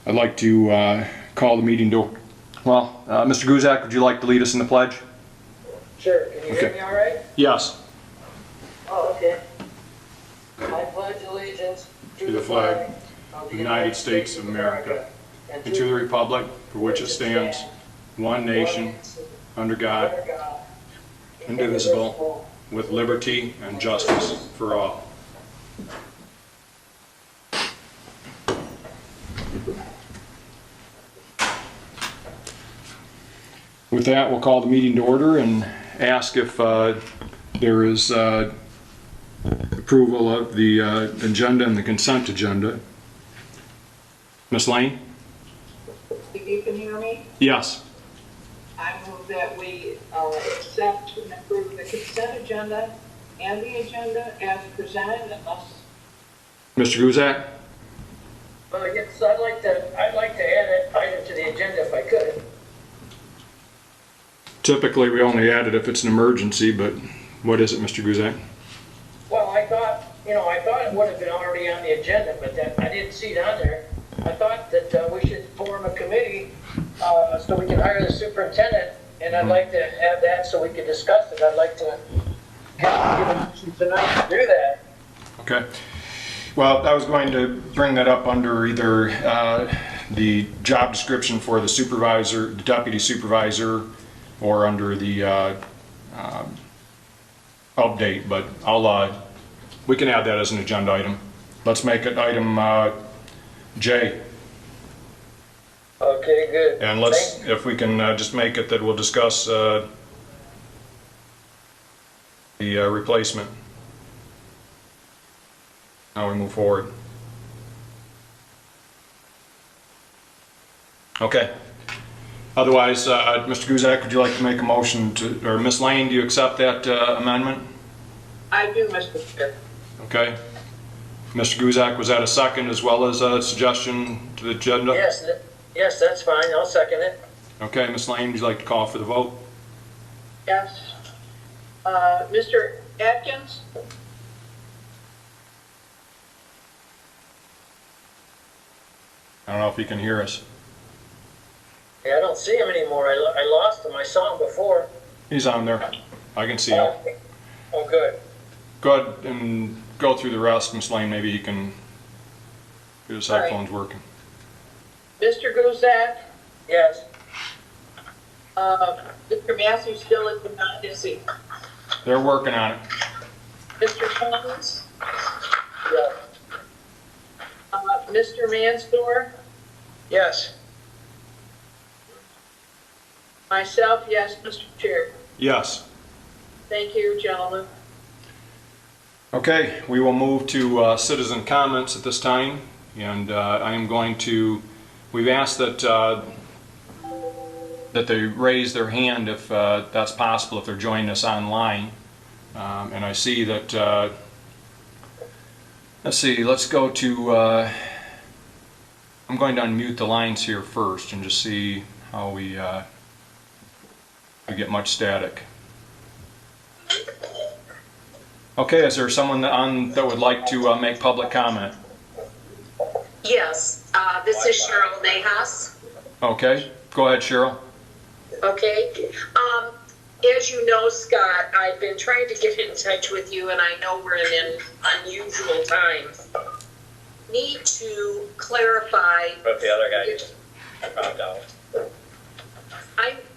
I'd like to call the meeting to, well, Mr. Guzak, would you like to lead us in the pledge? Sure. Can you hear me all right? Yes. Oh, okay. I pledge allegiance To the flag of the United States of America and to the republic for which it stands, one nation, under God, indivisible, with liberty and justice for all. With that, we'll call the meeting to order and ask if there is approval of the agenda and the consent agenda. Ms. Lane? If you can hear me, Yes. I move that we accept and approve the consent agenda and the agenda as presented unless. Mr. Guzak? Well, yes, I'd like to add an item to the agenda if I could. Typically, we only add it if it's an emergency, but what is it, Mr. Guzak? Well, I thought it would have been already on the agenda, but I didn't see it on there. I thought that we should form a committee so we can hire the superintendent, and I'd like to have that so we can discuss it. I'd like to give a motion tonight to do that. Okay. Well, I was going to bring that up under either the job description for the supervisor, the deputy supervisor, or under the update, but we can add that as an agenda item. Let's make it item J. Okay, good. And if we can just make it that we'll discuss the replacement. How we move forward. Okay. Otherwise, Mr. Guzak, would you like to make a motion to, or Ms. Lane, do you accept that amendment? I do, Mr. Chair. Okay. Mr. Guzak, was that a second as well as a suggestion to the agenda? Yes, that's fine. I'll second it. Okay, Ms. Lane, would you like to call for the vote? Yes. Mr. Atkins? I don't know if you can hear us. Yeah, I don't see him anymore. I lost him. I saw him before. He's on there. I can see him. Oh, good. Go ahead and go through the rest, Ms. Lane. Maybe he can get his headphones working. Mr. Guzak? Yes. Mr. Matthews still at the not, is he? They're working on it. Mr. Collins? Yeah. Mr. Mansdorf? Yes. Myself, yes, Mr. Chair. Yes. Thank you, gentlemen. Okay, we will move to citizen comments at this time, and I am going to. We've asked that that they raise their hand if that's possible, if they're joining us online, and I see that. Let's see. Let's go to. I'm going to unmute the lines here first and just see how we get much static. Okay, is there someone on that would like to make public comment? Yes, this is Cheryl Nahas. Okay, go ahead, Cheryl. Okay. As you know, Scott, I've been trying to get in touch with you, and I know we're in unusual times. Need to clarify. But the other guy dropped out.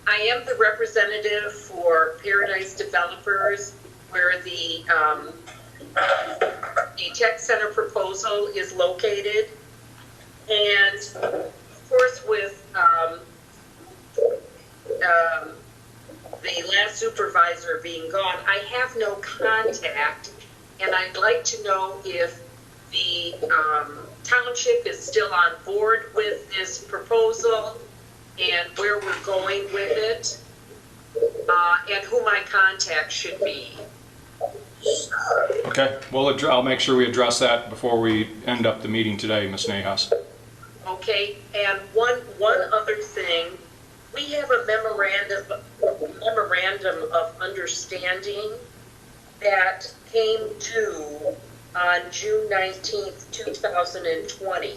I am the representative for Paradise Developers, where the tech center proposal is located, and of course with the last supervisor being gone, I have no contact, and I'd like to know if the township is still on board with this proposal and where we're going with it, and who my contact should be. Okay, well, I'll make sure we address that before we end up the meeting today, Ms. Nahas. Okay, and one other thing, we have a memorandum of understanding that came due on June 19th, 2020.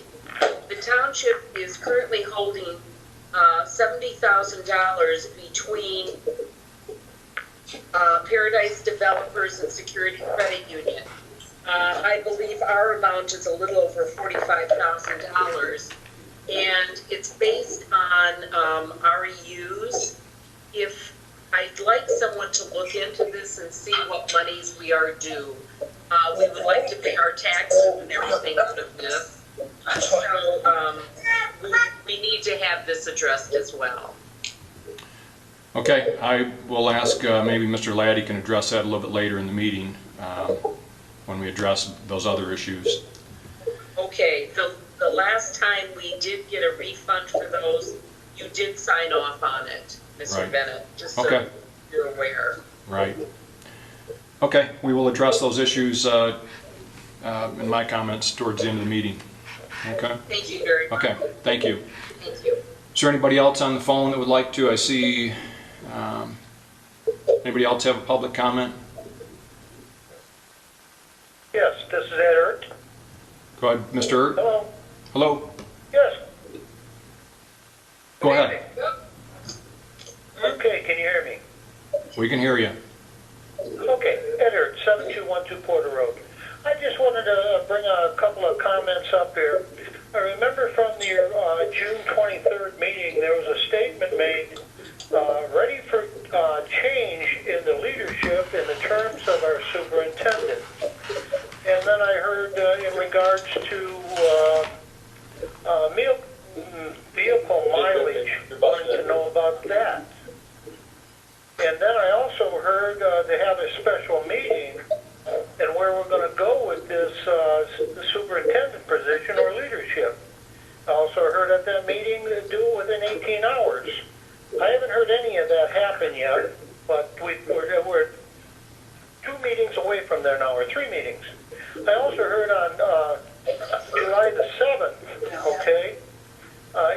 the township is currently holding $70,000 between Paradise Developers and Security Credit Union. I believe our amount is a little over $45,000, and it's based on REUs. If I'd like someone to look into this and see what monies we are due. We would like to pay our taxes and everything out of this. So we need to have this addressed as well. Okay, I will ask, maybe Mr. Laddie can address that a little bit later in the meeting, when we address those other issues. Okay, the last time we did get a refund for those, you did sign off on it, Mr. Right. Bennett, just so Okay. you're aware. Right. Okay, we will address those issues in my comments towards the end of the meeting. Okay? Thank you very much. Okay, thank you. Thank you. Is there anybody else on the phone that would like to? I see, anybody else have a public comment? Yes, this is Ed Ert. Go ahead, Mr. Ert. Hello. Hello? Yes. Go ahead. Okay, can you hear me? We can hear you. Okay, Ed Ert, 7212 Porter Road. I just wanted to bring a couple of comments up here. I remember from your June 23rd meeting, there was a statement made ready for change in the leadership in the terms of our superintendent. And then I heard in regards to vehicle mileage, wanted to know about that. And then I also heard they have a special meeting and where we're going to go with this superintendent position or leadership. I also heard at that meeting to do it within 18 hours. I haven't heard any of that happen yet, but we're 2 meetings away from there now, or 3 meetings. I also heard on July the 7th, okay,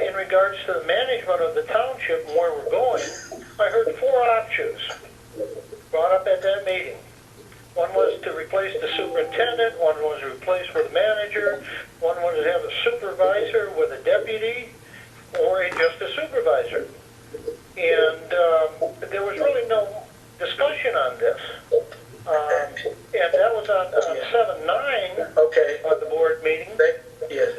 in regards to the management of the township and where we're going, I heard 4 options brought up at that meeting. One was to replace the superintendent, one was to replace with a manager, one was to have a supervisor with a deputy, or just a supervisor. And there was really no discussion on this. And that was on 7/9 of the board meeting. Yes.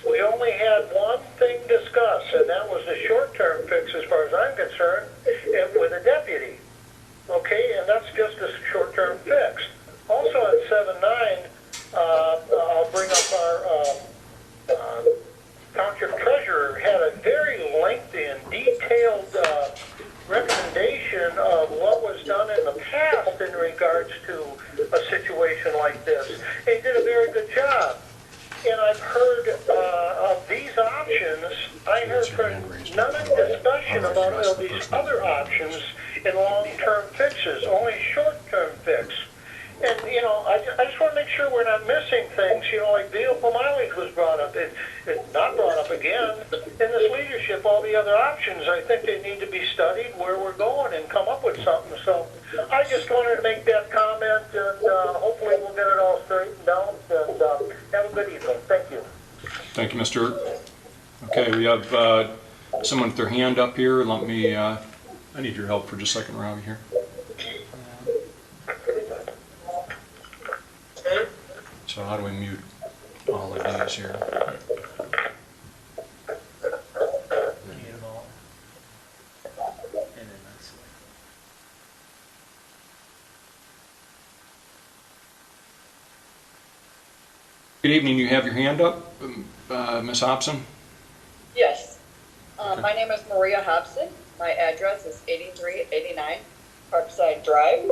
We only had one thing discussed, and that was the short-term fix as far as I'm concerned, with a deputy. Okay, and that's just a short-term fix. Also on 7/9, I'll bring up our township treasurer had a very lengthy and detailed recommendation of what was done in the past in regards to a situation like this. He did a very good job. And I've heard of these options, I heard from none of the discussion about these other options in long-term fixes, only short-term fix. And, you know, I just want to make sure we're not missing things, you know, like vehicle mileage was brought up. It's not brought up again. In this leadership, all the other options, I think they need to be studied where we're going and come up with something. So I just wanted to make that comment, and hopefully we'll get it all straightened out. And have a good evening. Thank you. Thank you, Mr. Ert. Okay, we have someone with their hand up here. Let me, I need your help for just a second, Robbie, here. So how do we mute all of these here? Good evening, you have your hand up, Ms. Hobson? Yes. My name is Maria Hobson. My address is 8389 Parkside Drive.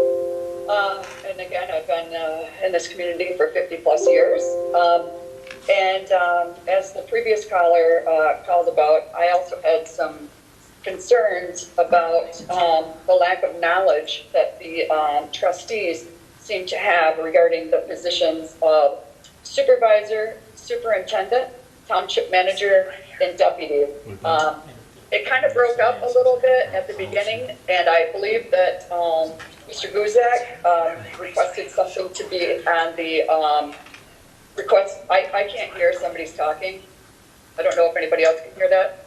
And again, I've been in this community for 50 plus years. As the previous caller called about, I also had some concerns about the lack of knowledge that the trustees seem to have regarding the positions of supervisor, superintendent, township manager, and deputy. It kind of broke up a little bit at the beginning, and I believe that Mr. Guzak requested something to be on the request, I can't hear somebody's talking. I don't know if anybody else can hear that.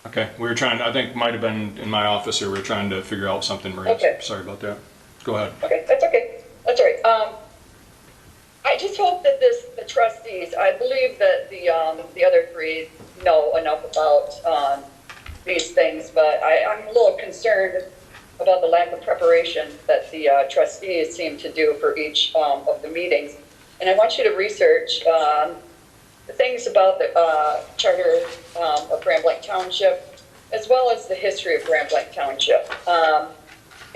Okay, we were trying, I think might have been in my office here, we were trying to figure out something, Maria. Okay. Sorry about that. Go ahead. Okay, that's okay. That's all right. I just hope that the trustees, I believe that the other three know enough about these things, but I'm a little concerned about the lack of preparation that the trustees seem to do for each of the meetings. And I want you to research the things about the charter of Blanc Township, as well as the history of Blanc Township.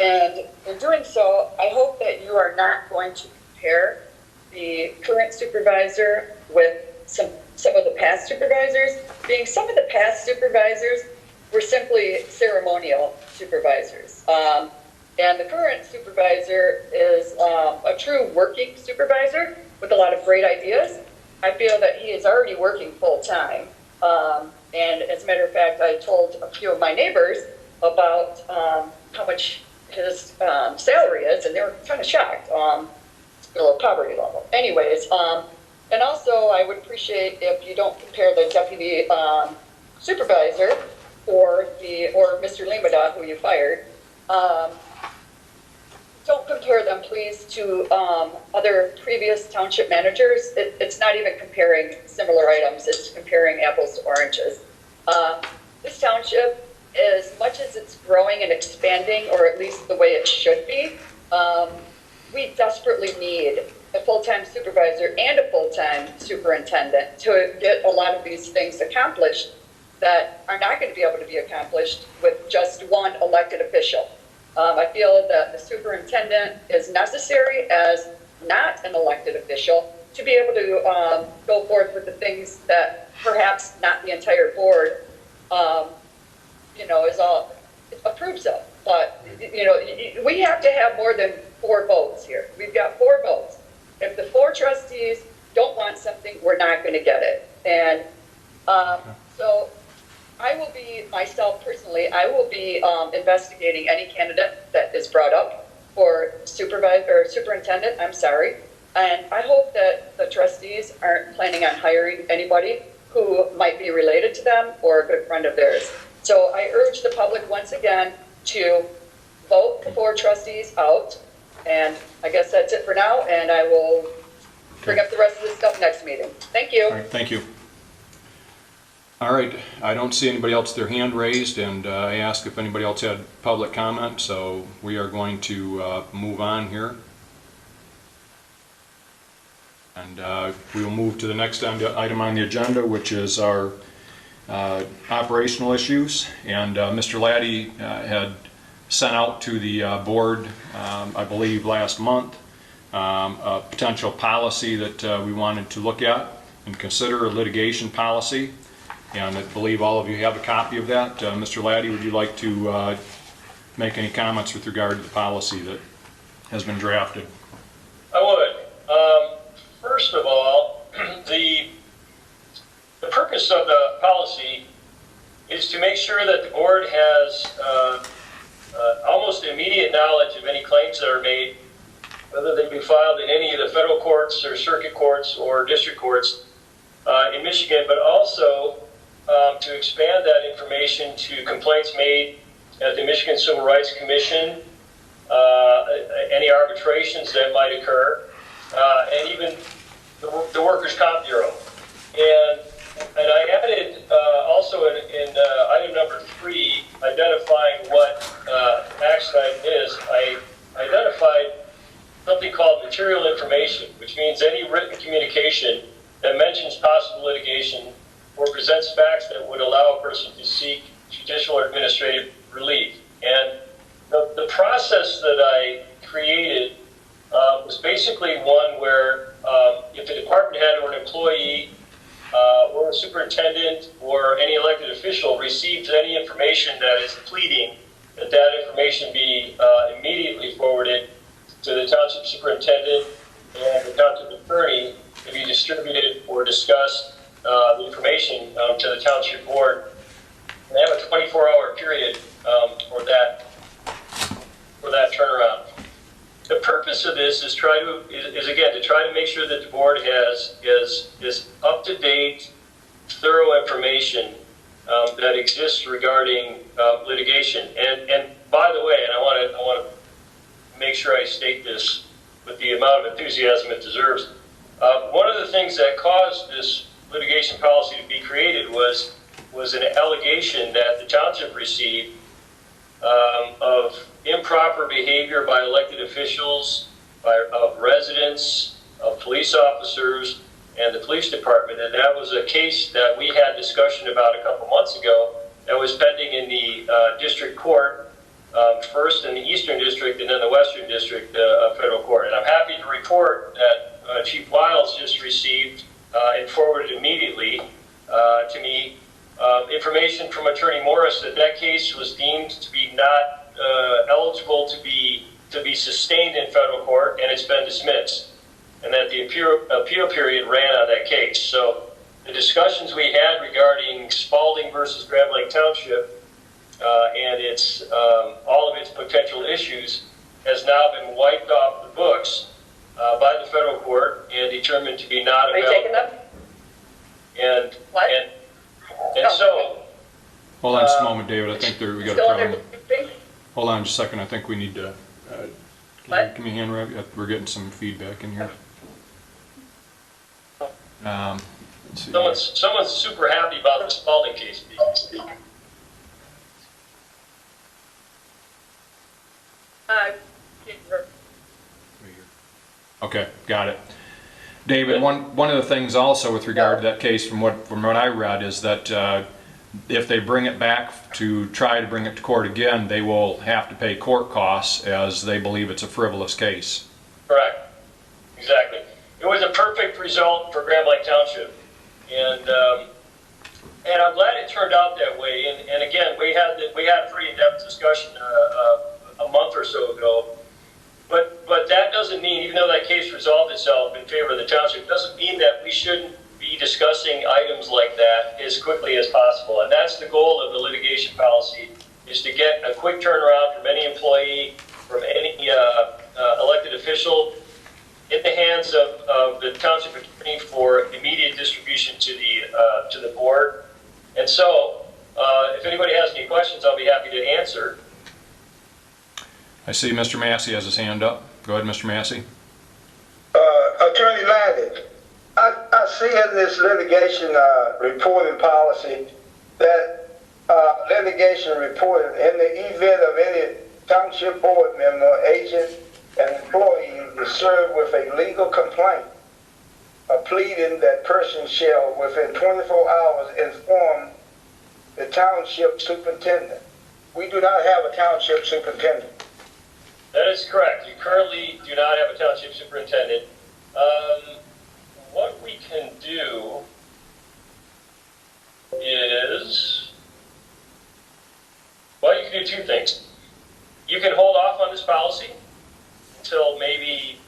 And in doing so, I hope that you are not going to compare the current supervisor with some of the past supervisors, being some of the past supervisors were simply ceremonial supervisors. And the current supervisor is a true working supervisor with a lot of great ideas. I feel that he is already working full-time. And as a matter of fact, I told a few of my neighbors about how much his salary is, and they were kind of shocked. Below poverty level. Anyways, and also I would appreciate if you don't compare the deputy supervisor or Mr. Limada, who you fired. Don't compare them, please, to other previous township managers. It's not even comparing similar items. It's comparing apples to oranges. This township, as much as it's growing and expanding, or at least the way it should be, we desperately need a full-time supervisor and a full-time superintendent to get a lot of these things accomplished that are not going to be able to be accomplished with just one elected official. I feel that the superintendent is necessary as not an elected official to be able to go forth with the things that perhaps not the entire board, is all approves of. But, we have to have more than 4 votes here. We've got 4 votes. If the 4 trustees don't want something, we're not going to get it. And so I will be, myself personally, I will be investigating any candidate that is brought up for superintendent, I'm sorry. And I hope that the trustees aren't planning on hiring anybody who might be related to them or a good friend of theirs. So I urge the public once again to vote the 4 trustees out. And I guess that's it for now, and I will bring up the rest of this stuff next meeting. Thank you. All right, thank you. All right, I don't see anybody else with their hand raised, and I asked if anybody else had public comment, so we are going to move on here. And we will move to the next item on the agenda, which is our operational issues. And Mr. Laddie had sent out to the board, I believe last month, a potential policy that we wanted to look at and consider, a litigation policy. And I believe all of you have a copy of that. Mr. Laddie, would you like to make any comments with regard to the policy that has been drafted? I would. First of all, the purpose of the policy is to make sure that the board has almost immediate knowledge of any claims that are made, whether they be filed in any of the federal courts or circuit courts or district courts in Michigan, but also to expand that information to complaints made at the Michigan Civil Rights Commission, any arbitrations that might occur, and even the Workers' Comp Bureau. And I added also in item number 3, identifying what action item is, I identified something called material information, which means any written communication that mentions possible litigation or presents facts that would allow a person to seek judicial or administrative relief. And the process that I created was basically one where if the department head or an employee or a superintendent or any elected official receives any information that is pleading, that information be immediately forwarded to the township superintendent and the township attorney to be distributed or discussed the information to the township board. And they have a 24-hour period for that turnaround. The purpose purpose of this is again to try to make sure that the board has is up to date, thorough information that exists regarding litigation. And by the way, and I want to make sure I state this with the amount of enthusiasm it deserves. One of the things that caused this litigation policy to be created was an allegation that the township received of improper behavior by elected officials, of residents, of police officers, and the police department. And that was a case that we had discussion about a couple months ago that was pending in the district court, first in the Eastern District and then the Western District of federal court. And I'm happy to report that Chief Wiles just received and forwarded immediately to me information from Attorney Morris that case was deemed to be not eligible to be sustained in federal court, and it's been dismissed, and that the appeal period ran on that case. So the discussions we had regarding Spalding versus Grand Blanc Township and its all of its potential issues has now been wiped off the books by the federal court and determined to be not Are you available. taking them? And What? and so. Hold on just a moment, David. I think we got a Still under problem. briefing? Hold on just a second. I think we need to, What? give me a hand, Rob. We're getting some feedback in here. Let's see. Someone's super happy about the Spalding case. Okay, got it. David, one of the things also with regard to that case from what I read is that if they bring it back to try to bring it to court again, they will have to pay court costs as they believe it's a frivolous case. Correct. Exactly. It was a perfect result for Grand Blanc Township, and I'm glad it turned out that way. And again, we had a pretty in-depth discussion a month or so ago. But that doesn't mean, even though that case resolved itself in favor of the township, doesn't mean that we shouldn't be discussing items like that as quickly as possible. And that's the goal of the litigation policy, is to get a quick turnaround from any employee, from any elected official, in the hands of the township attorney for immediate distribution to the board. And so, if anybody has any questions, I'll be happy to answer. I see Mr. Massey has his hand up. Go ahead, Mr. Massey. Attorney Landon, I see in this litigation reporting policy that litigation reporting in the event of any township board member, agent, and employee is served with a legal complaint, a pleading that person shall within 24 hours inform the township superintendent. We do not have a township superintendent. That is correct. You currently do not have a township superintendent. What we can do is, well, you can do two things. You can hold off on this policy until maybe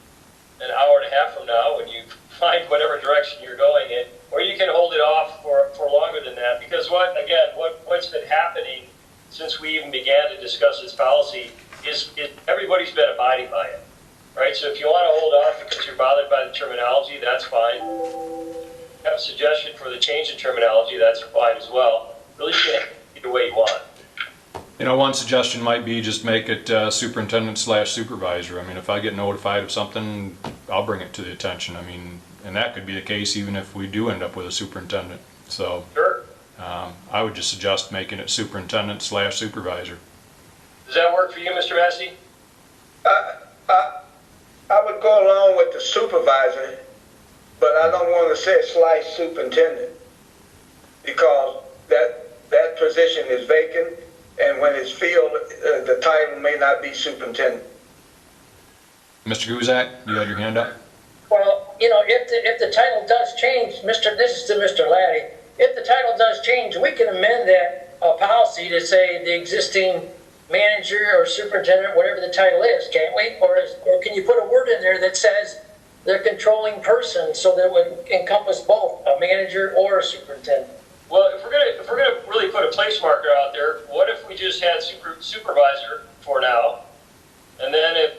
an hour and a half from now when you find whatever direction you're going in, or you can hold it off for longer than that, because what's been happening since we even began to discuss this policy is everybody's been abiding by it, right? So if you want to hold off because you're bothered by the terminology, that's fine. Have a suggestion for the change in terminology, that's fine as well. Really can't either way you want. You know, one suggestion might be just make it superintendent/supervisor. I mean, if I get notified of something, I'll bring it to the attention. I mean, and that could be the case even if we do end up with a superintendent. So Sure. I would just suggest making it superintendent/supervisor. Does that work for you, Mr. Massey? I would go along with the supervisor, but I don't want to say /superintendent because that position is vacant, and when it's filled, the title may not be superintendent. Mr. Guzak, you had your hand up? Well, if the title does change, this is to Mr. Laddie, if the title does change, we can amend that policy to say the existing manager or superintendent, whatever the title is, can't we? Or can you put a word in there that says the controlling person so that it would encompass both a manager or a superintendent? Well, if we're gonna really put a place marker out there, what if we just had supervisor for now, and then if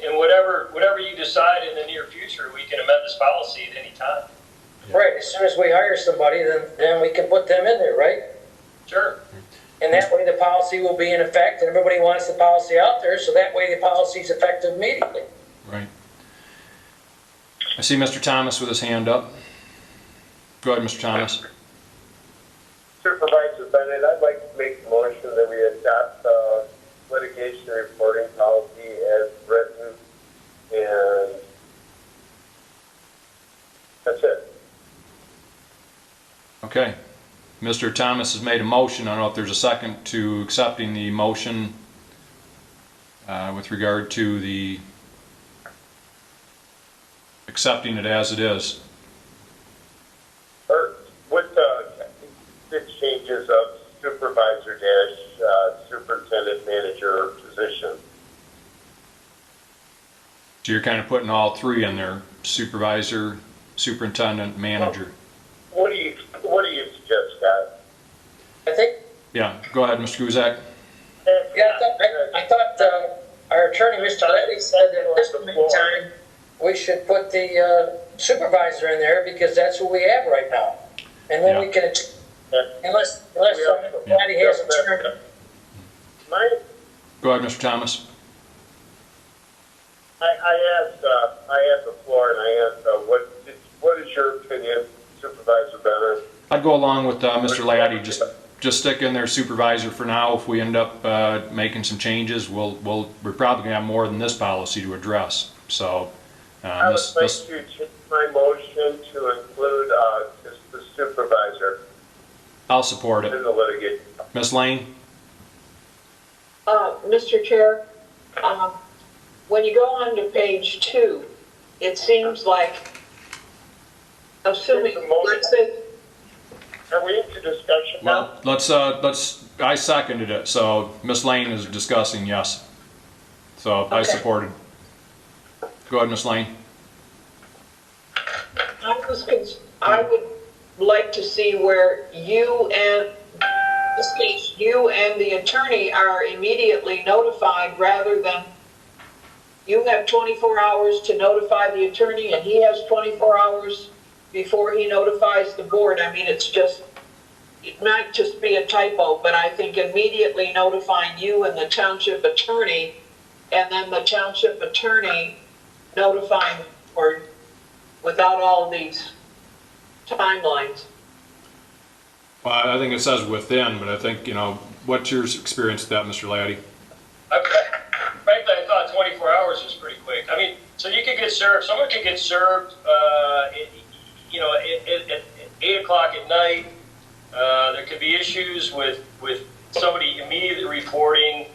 in whatever whatever you decide in the near future, we can amend this policy at any time. Right, as soon as we hire somebody, then we can put them in there, right? Sure. And that way the policy will be in effect, and everybody wants the policy out there, so that way the policy is effective immediately. Right. I see Mr. Thomas with his hand up. Go ahead, Mr. Thomas. Supervisor Bennett, I'd like to make a motion that we adopt the litigation reporting policy as written, and that's it. Okay. Mr. Thomas has made a motion. I don't know if there's a second to accepting the motion with regard to the accepting it as it is. Or with the changes of supervisor dash superintendent manager position. So you're kind of putting all three in there: supervisor, superintendent, manager. What do you suggest, Scott? I think, Yeah. Go ahead, Mr. Guzak. yeah, I thought our attorney, Mr. Levy, said that at this meantime, we should put the supervisor in there because that's what we have right now. And then we can, unless somebody has a turn. Go ahead, Mr. Thomas. I asked the floor, and I asked, what is your opinion, Supervisor Bennett? I'd go along with Mr. Laddie. Just stick in there supervisor for now. If we end up making some changes, we're probably gonna have more than this policy to address. So I would like to change my motion to include just the supervisor I'll support in it. the litigation. Ms. Lane? Mr. Chair, when you go on to page 2, it seems like, assuming, let's say, Are we into discussion now? Well, I seconded it, so Ms. Lane is discussing, yes. So I supported. Go ahead, Ms. Lane. I would like to see where you and, in this case, you and the attorney are immediately notified rather than you have 24 hours to notify the attorney and he has 24 hours before he notifies the board. I mean, it might just be a typo, but I think immediately notifying you and the township attorney, and then the township attorney notifying the board without all these timelines. Well, I think it says within, but I think, what's your experience with that, Mr. Laddie? Frankly, I thought 24 hours was pretty quick. I mean, so you could get served, someone could get served, at 8 o'clock at night. There could be issues with somebody immediately reporting.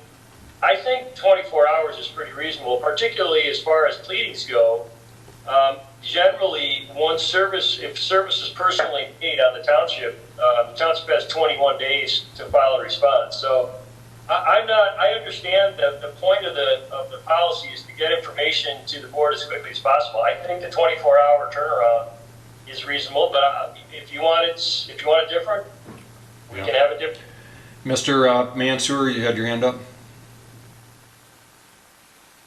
I think 24 hours is pretty reasonable, particularly as far as pleadings go. Generally, if service is personally paid on the township has 21 days to file a response. So I understand that the point of the policy is to get information to the board as quickly as possible. I think the 24-hour turnaround is reasonable, but if you want it different, we can have it different. Mr. Mansour, you had your hand up?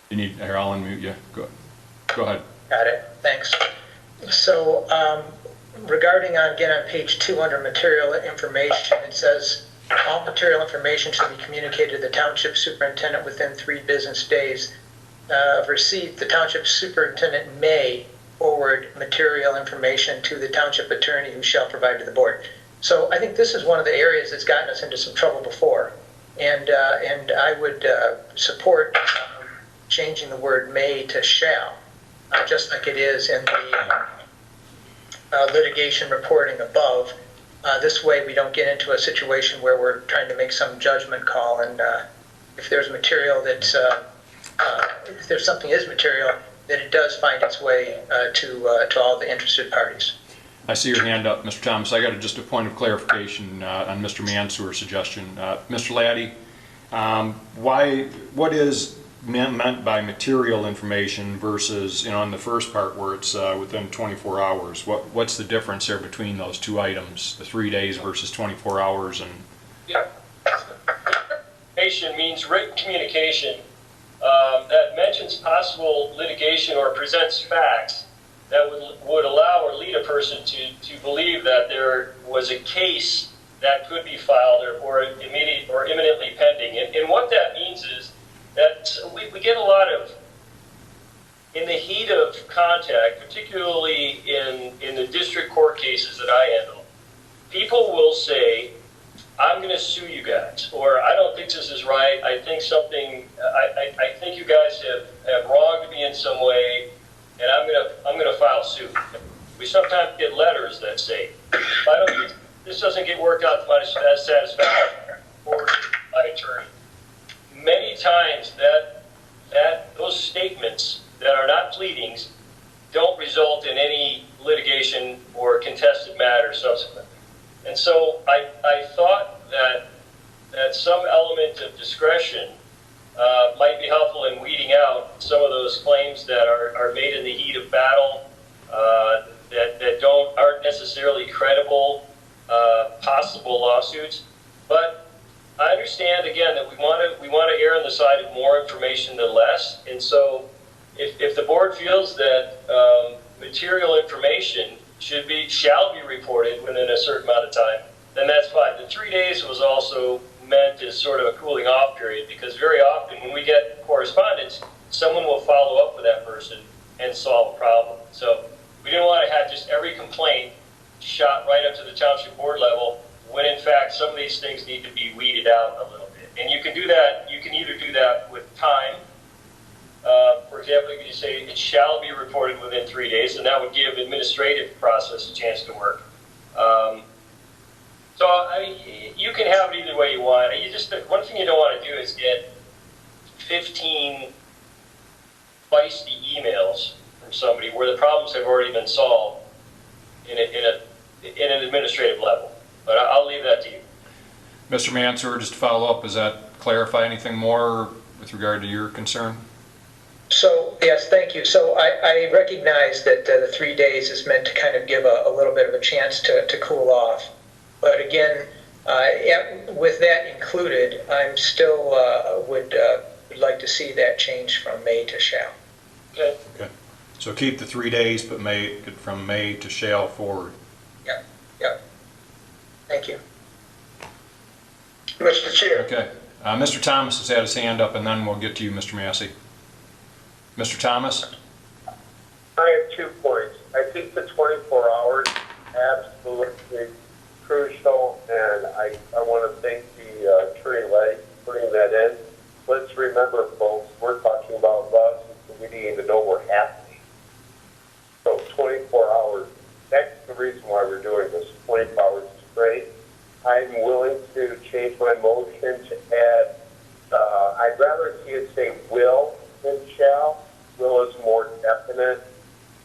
Here, I'll unmute you. Go ahead. Got it, thanks. So regarding again on page 2 under material information, it says all material information should be communicated to the township superintendent within 3 business days of receipt. The township superintendent may forward material information to the township attorney who shall provide to the board. So I think this is one of the areas that's gotten us into some trouble before, and I would support changing the word may to shall, just like it is in the litigation reporting above. This way we don't get into a situation where we're trying to make some judgment call, and if there's material that's, if there's something is material, then it does find its way to all the interested parties. I see your hand up, Mr. Thomas. I got just a point of clarification on Mr. Mansour's suggestion. Mr. Laddie, what is meant by material information versus, in the first part where it's within 24 hours? What's the difference there between those two items, the 3 days versus 24 hours? And Yeah. Information means written communication that mentions possible litigation or presents facts that would allow or lead a person to believe that there was a case that could be filed or immediate or imminently pending. And what that means is that we get a lot of, in the heat of contact, particularly in the district court cases that I handle, people will say, I'm going to sue you guys, or I don't think this is right. I think I think you guys have wronged me in some way, and I'm going to file suit. We sometimes get letters that say, if this doesn't get worked out to my satisfaction, forward to my attorney. Many times those statements that are not pleadings don't result in any litigation or contested matter subsequently. And so I thought that some element of discretion might be helpful in weeding out some of those claims that are made in the heat of battle, that aren't necessarily credible possible lawsuits. But I understand again that we want to err on the side of more information than less. And so if the board feels that material information shall be reported within a certain amount of time, then that's fine. The 3 days was also meant as sort of a cooling off period, because very often when we get correspondence, someone will follow up with that person and solve a problem. So we didn't want to have just every complaint shot right up to the township board level, when in fact some of these things need to be weeded out a little bit. And you can do that, you can either do that with time. For example, you can say it shall be reported within 3 days, and that would give administrative process a chance to work. So I mean, you can have it either way you want. One thing you don't want to do is get 15 feisty emails from somebody where the problems have already been solved in an administrative level. But I'll leave that to you. Mr. Mansur, just to follow up, does that clarify anything more with regard to your concern? So, yes, thank you. So I recognize that the 3 days is meant to kind of give a little bit of a chance to cool off. But again, with that included, I'm still would like to see that change from may to shall. Okay. Okay. So keep the 3 days, but from may to shall forward. Yep. Thank you. Mr. Chair. Okay. Mr. Thomas has had his hand up, and then we'll get to you, Mr. Massey. Mr. Thomas? I have 2 points. I think the 24 hours absolutely crucial, and I want to thank the attorney for putting that in. Let's remember, folks, we're talking about lawsuits that we didn't even know were happening. So 24 hours, that's the reason why we're doing this. 24 hours is great. I'm willing to change my motion to add, I'd rather see it say will than shall. Will is more definite,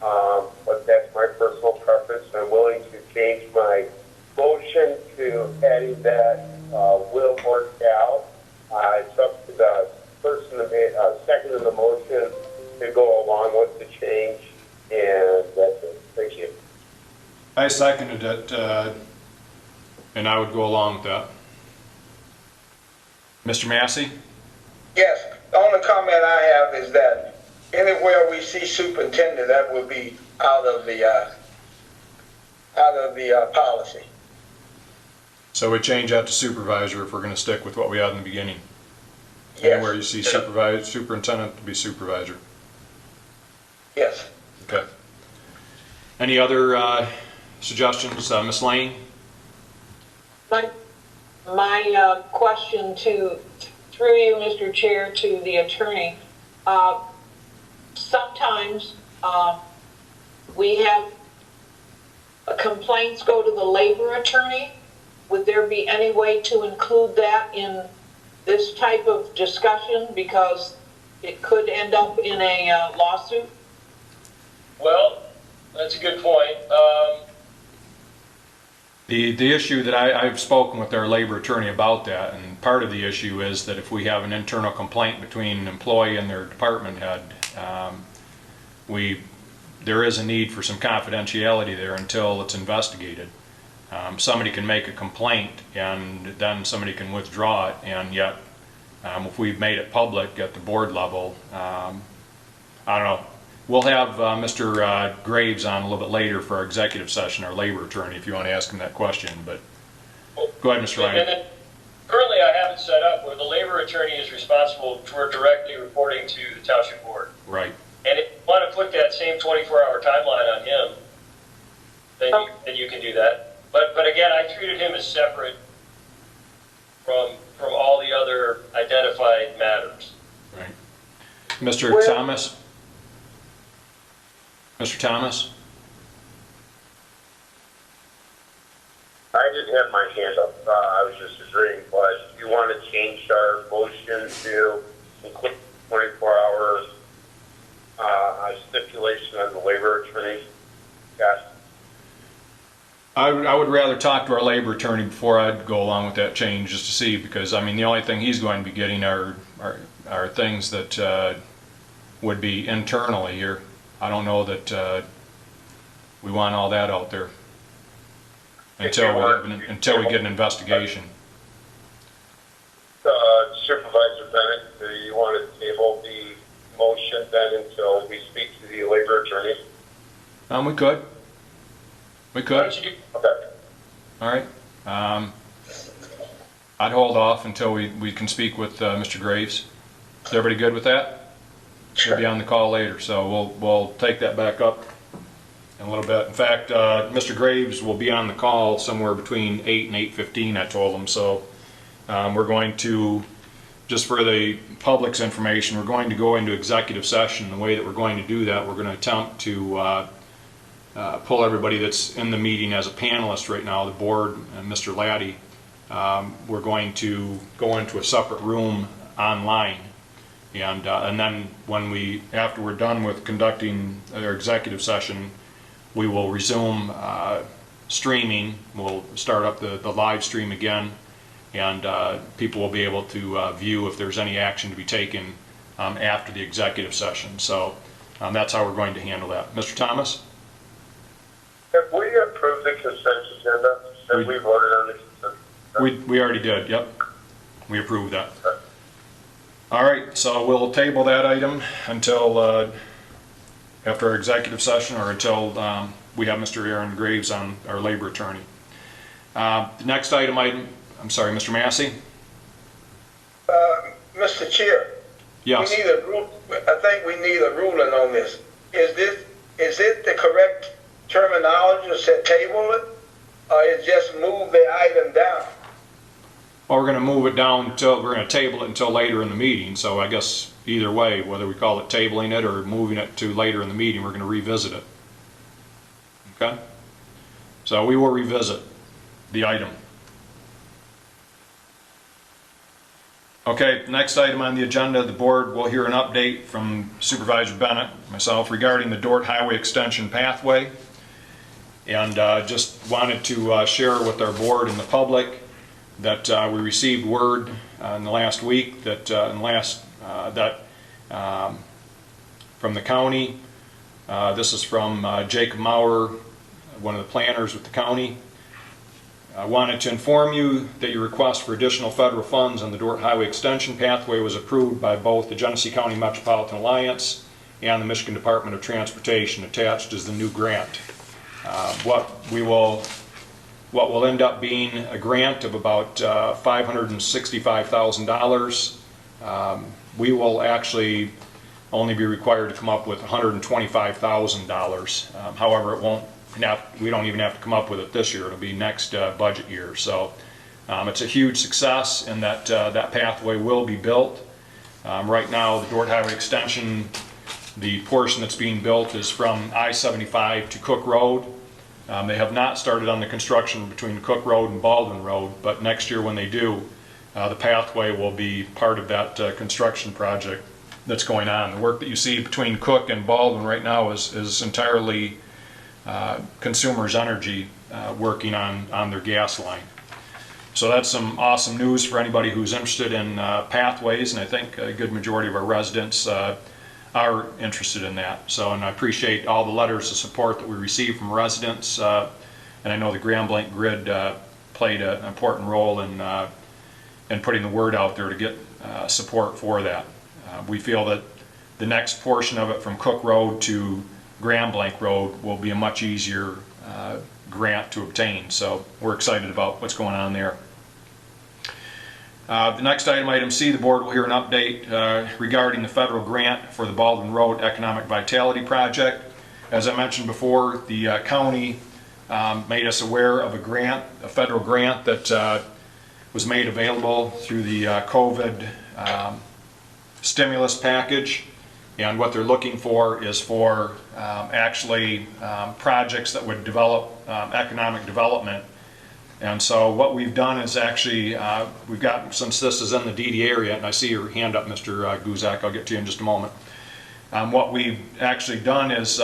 but that's my personal preference. I'm willing to change my motion to adding that will or shall. It's up to the person that made second of the motion to go along with the change, and that's it. Thank you. I seconded it, and I would go along with that. Mr. Massey? Yes, the only comment I have is that anywhere we see superintendent, that would be out of the policy. So we change that to supervisor if we're going to stick with what we had in the beginning. Yes. Anywhere you see superintendent to be supervisor. Yes. Okay. Any other suggestions, Ms. Lane? My question through you, Mr. Chair, to the attorney. Sometimes we have complaints go to the labor attorney. Would there be any way to include that in this type of discussion, because it could end up in a lawsuit? Well, that's a good point. The issue that I've spoken with our labor attorney about that, and part of the issue is that if we have an internal complaint between an employee and their department head, there is a need for some confidentiality there until it's investigated. Somebody can make a complaint and then somebody can withdraw it, and yet If we've made it public at the board level, I don't know. We'll have Mr. Graves on a little bit later for our executive session, our labor attorney, if you want to ask him that question. But go ahead, Mr. Ryan. And then, currently, I have it set up where the labor attorney is responsible for directly reporting to the township board. Right. And if you want to put that same 24-hour timeline on him, then you can do that. But again, I treated him as separate from all the other identified matters. Right. Mr. Thomas? Mr. Thomas? I didn't have my hand up. I was just agreeing, but you want to change our motion to include 24 hours stipulation on the labor attorney? Yes. I would rather talk to our labor attorney before I'd go along with that change, just to see, because I mean the only thing he's going to be getting are things that would be internally here. I don't know that we want all that out there until we get an investigation. Supervisor Bennett, do you want to table the motion then until we speak to the labor attorney? We could. We could. Okay. All right. I'd hold off until we can speak with Mr. Graves. Is everybody good with that? Sure. We'll be on the call later, so we'll take that back up in a little bit. In fact, Mr. Graves will be on the call somewhere between 8 and 8:15, I told him. So we're going to, just for the public's information, we're going to go into executive session. The way that we're going to do that, we're going to attempt to pull everybody that's in the meeting as a panelist right now, the board and Mr. Laddie. We're going to go into a separate room online, and then after we're done with conducting our executive session, we will resume streaming. We'll start up the live stream again, and people will be able to view if there's any action to be taken after the executive session. So that's how we're going to handle that. Mr. Thomas? Have we approved the consent agenda? Have we voted on the consent agenda? We already did, yep. We approved that. All right, so we'll table that item until after our executive session, or until we have Mr. Aaron Graves on, our labor attorney. The next item, I'm sorry, Mr. Massey? Mr. Chair. Yes. I think we need a ruling on this. Is it the correct terminology to table it, or is just move the item down? Well, we're going to move it down we're going to table it until later in the meeting. So I guess either way, whether we call it tabling it or moving it to later in the meeting, we're going to revisit it. Okay? So we will revisit the item. Okay, next item on the agenda, the board will hear an update from Supervisor Bennett, myself, regarding the Dort Highway Extension pathway. And just wanted to share with our board and the public that we received word in the last week that from the county. This is from Jacob Maurer, one of the planners with the county. I wanted to inform you that your request for additional federal funds on the Dort Highway Extension pathway was approved by both the Genesee County Metropolitan Alliance and the Michigan Department of Transportation. Attached is the new grant. What will end up being a grant of about $565,000. We will actually only be required to come up with $125,000. However, we don't even have to come up with it this year. It'll be next budget year. So it's a huge success in that that pathway will be built. Right now, the Dort Highway Extension, the portion that's being built is from I-75 to Cook Road. They have not started on the construction between Cook Road and Baldwin Road, but next year when they do, the pathway will be part of that construction project that's going on. The work that you see between Cook and Baldwin right now is entirely Consumers Energy working on their gas line. So that's some awesome news for anybody who's interested in pathways, and I think a good majority of our residents are interested in that. So, and I appreciate all the letters of support that we received from residents, and I know the Blanc grid played an important role in putting the word out there to get support for that. We feel that the next portion of it from Cook Road to Grand Blanc Road will be a much easier grant to obtain. So we're excited about what's going on there. The next item C, the board will hear an update regarding the federal grant for the Baldwin Road Economic Vitality Project. As I mentioned before, the county made us aware of a federal grant that was made available through the COVID stimulus package. And what they're looking for is for projects that would develop economic development. And so what we've done is actually, we've got, since this is in the DDA area, and I see your hand up, Mr. Guzak, I'll get to you in just a moment. What we've actually done is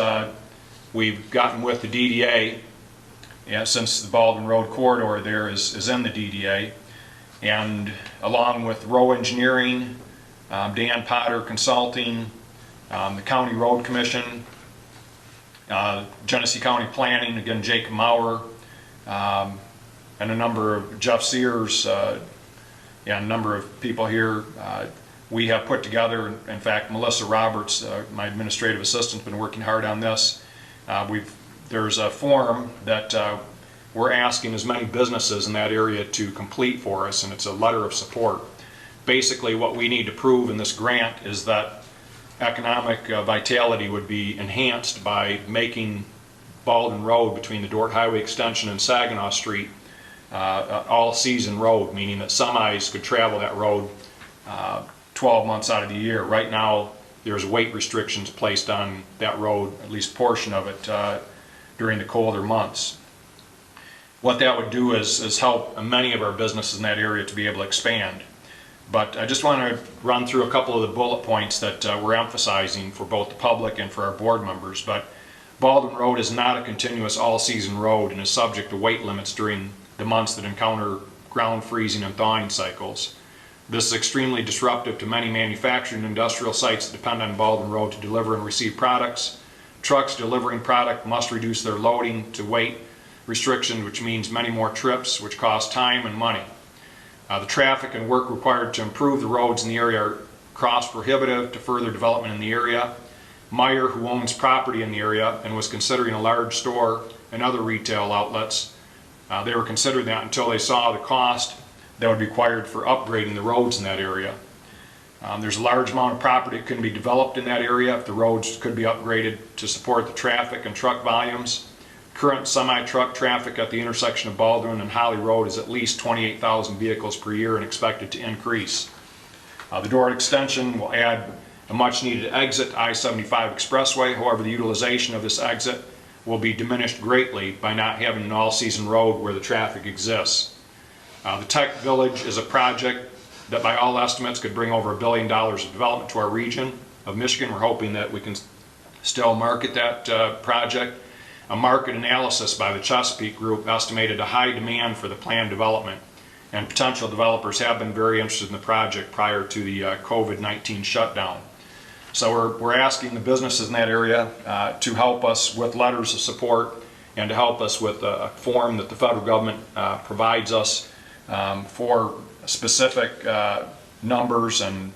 we've gotten with the DDA, since the Baldwin Road corridor there is in the DDA, and along with Rowe Engineering, Dan Potter Consulting, the County Road Commission, Genesee County Planning, again Jacob Maurer, and a number of Jeff Sears, and a number of people here. We have put together, in fact, Melissa Roberts, my administrative assistant, has been working hard on this. There's a form that we're asking as many businesses in that area to complete for us, and it's a letter of support. Basically, what we need to prove in this grant is that economic vitality would be enhanced by making Baldwin Road between the Dort Highway Extension and Saginaw Street all-season road, meaning that semis could travel that road 12 months out of the year. Right now, there's weight restrictions placed on that road, at least a portion of it, during the colder months. What that would do is help many of our businesses in that area to be able to expand. But I just want to run through a couple of the bullet points that we're emphasizing for both the public and for our board members. But Baldwin Road is not a continuous all-season road and is subject to weight limits during the months that encounter ground freezing and thawing cycles. This is extremely disruptive to many manufacturing and industrial sites that depend on Baldwin Road to deliver and receive products. Trucks delivering product must reduce their loading to weight restriction, which means many more trips, which cost time and money. The traffic and work required to improve the roads in the area are cost prohibitive to further development in the area. Meyer, who owns property in the area and was considering a large store and other retail outlets, they were considering that until they saw the cost that would be required for upgrading the roads in that area. There's a large amount of property that can be developed in that area if the roads could be upgraded to support the traffic and truck volumes. Current semi-truck traffic at the intersection of Baldwin and Holly Road is at least 28,000 vehicles per year and expected to increase. The Dort extension will add a much-needed exit to I-75 Expressway. However, the utilization of this exit will be diminished greatly by not having an all-season road where the traffic exists. The Tech Village is a project that by all estimates could bring over $1 billion of development to our region of Michigan. We're hoping that we can still market that project. A market analysis by the Chesapeake Group estimated a high demand for the planned development, and potential developers have been very interested in the project prior to the COVID-19 shutdown. So we're asking the businesses in that area to help us with letters of support and to help us with a form that the federal government provides us for specific numbers, and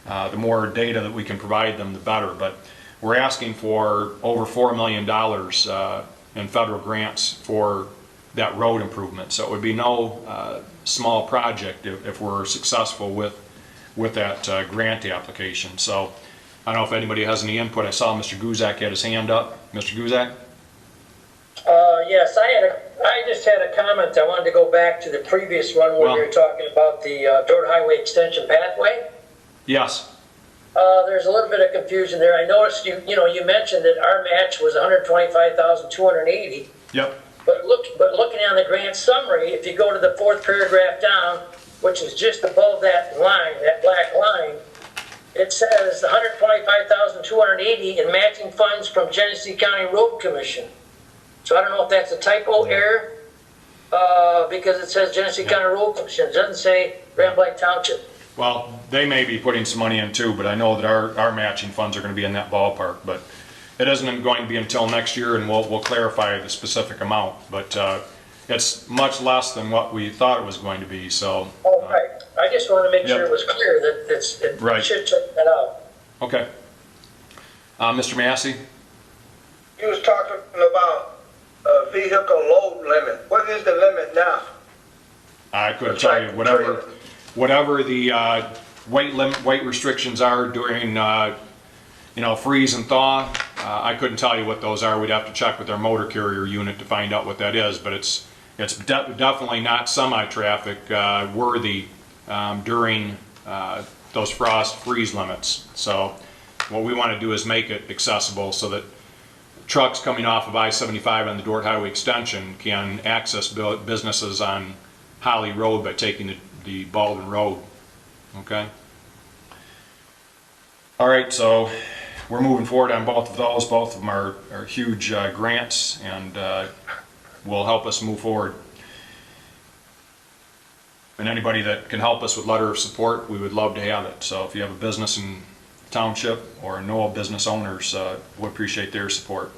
the more data that we can provide them, the better. But we're asking for over $4 million in federal grants for that road improvement. So it would be no small project if we're successful with that grant application. So I don't know if anybody has any input. I saw Mr. Guzak had his hand up. Mr. Guzak? Yes, I just had a comment. I wanted to go back to the previous one where we were talking about the Dort Highway Extension pathway. Yes. There's a little bit of confusion there. I noticed you mentioned that our match was $125,280. Yep. But looking on the grant summary, if you go to the fourth paragraph down, which is just above that line, that black line, it says $125,280 in matching funds from Genesee County Road Commission. So I don't know if that's a typo error, because it says Genesee County Road Commission. It doesn't say Grand Blanc Township. Well, they may be putting some money in too, but I know that our matching funds are going to be in that ballpark. But it isn't going to be until next year, and we'll clarify the specific amount. But it's much less than what we thought it was going to be. So. Oh, right. I just wanted to make sure Yep. it was clear that it Right. should check that out. Okay. Mr. Massey? You was talking about a vehicle load limit. What is the limit now? I couldn't That's tell right, you, trailer. whatever the weight restrictions are during, freeze and thaw, I couldn't tell you what those are. We'd have to check with our motor carrier unit to find out what that is, but it's definitely not semi-traffic worthy during those frost freeze limits. So what we want to do is make it accessible so that trucks coming off of I-75 on the Dort Highway Extension can access businesses on Holly Road by taking the Baldwin Road. Okay? All right, so we're moving forward on both of those. Both of them are huge grants and will help us move forward. And anybody that can help us with letter of support, we would love to have it. So if you have a business in township or know of business owners, we appreciate their support.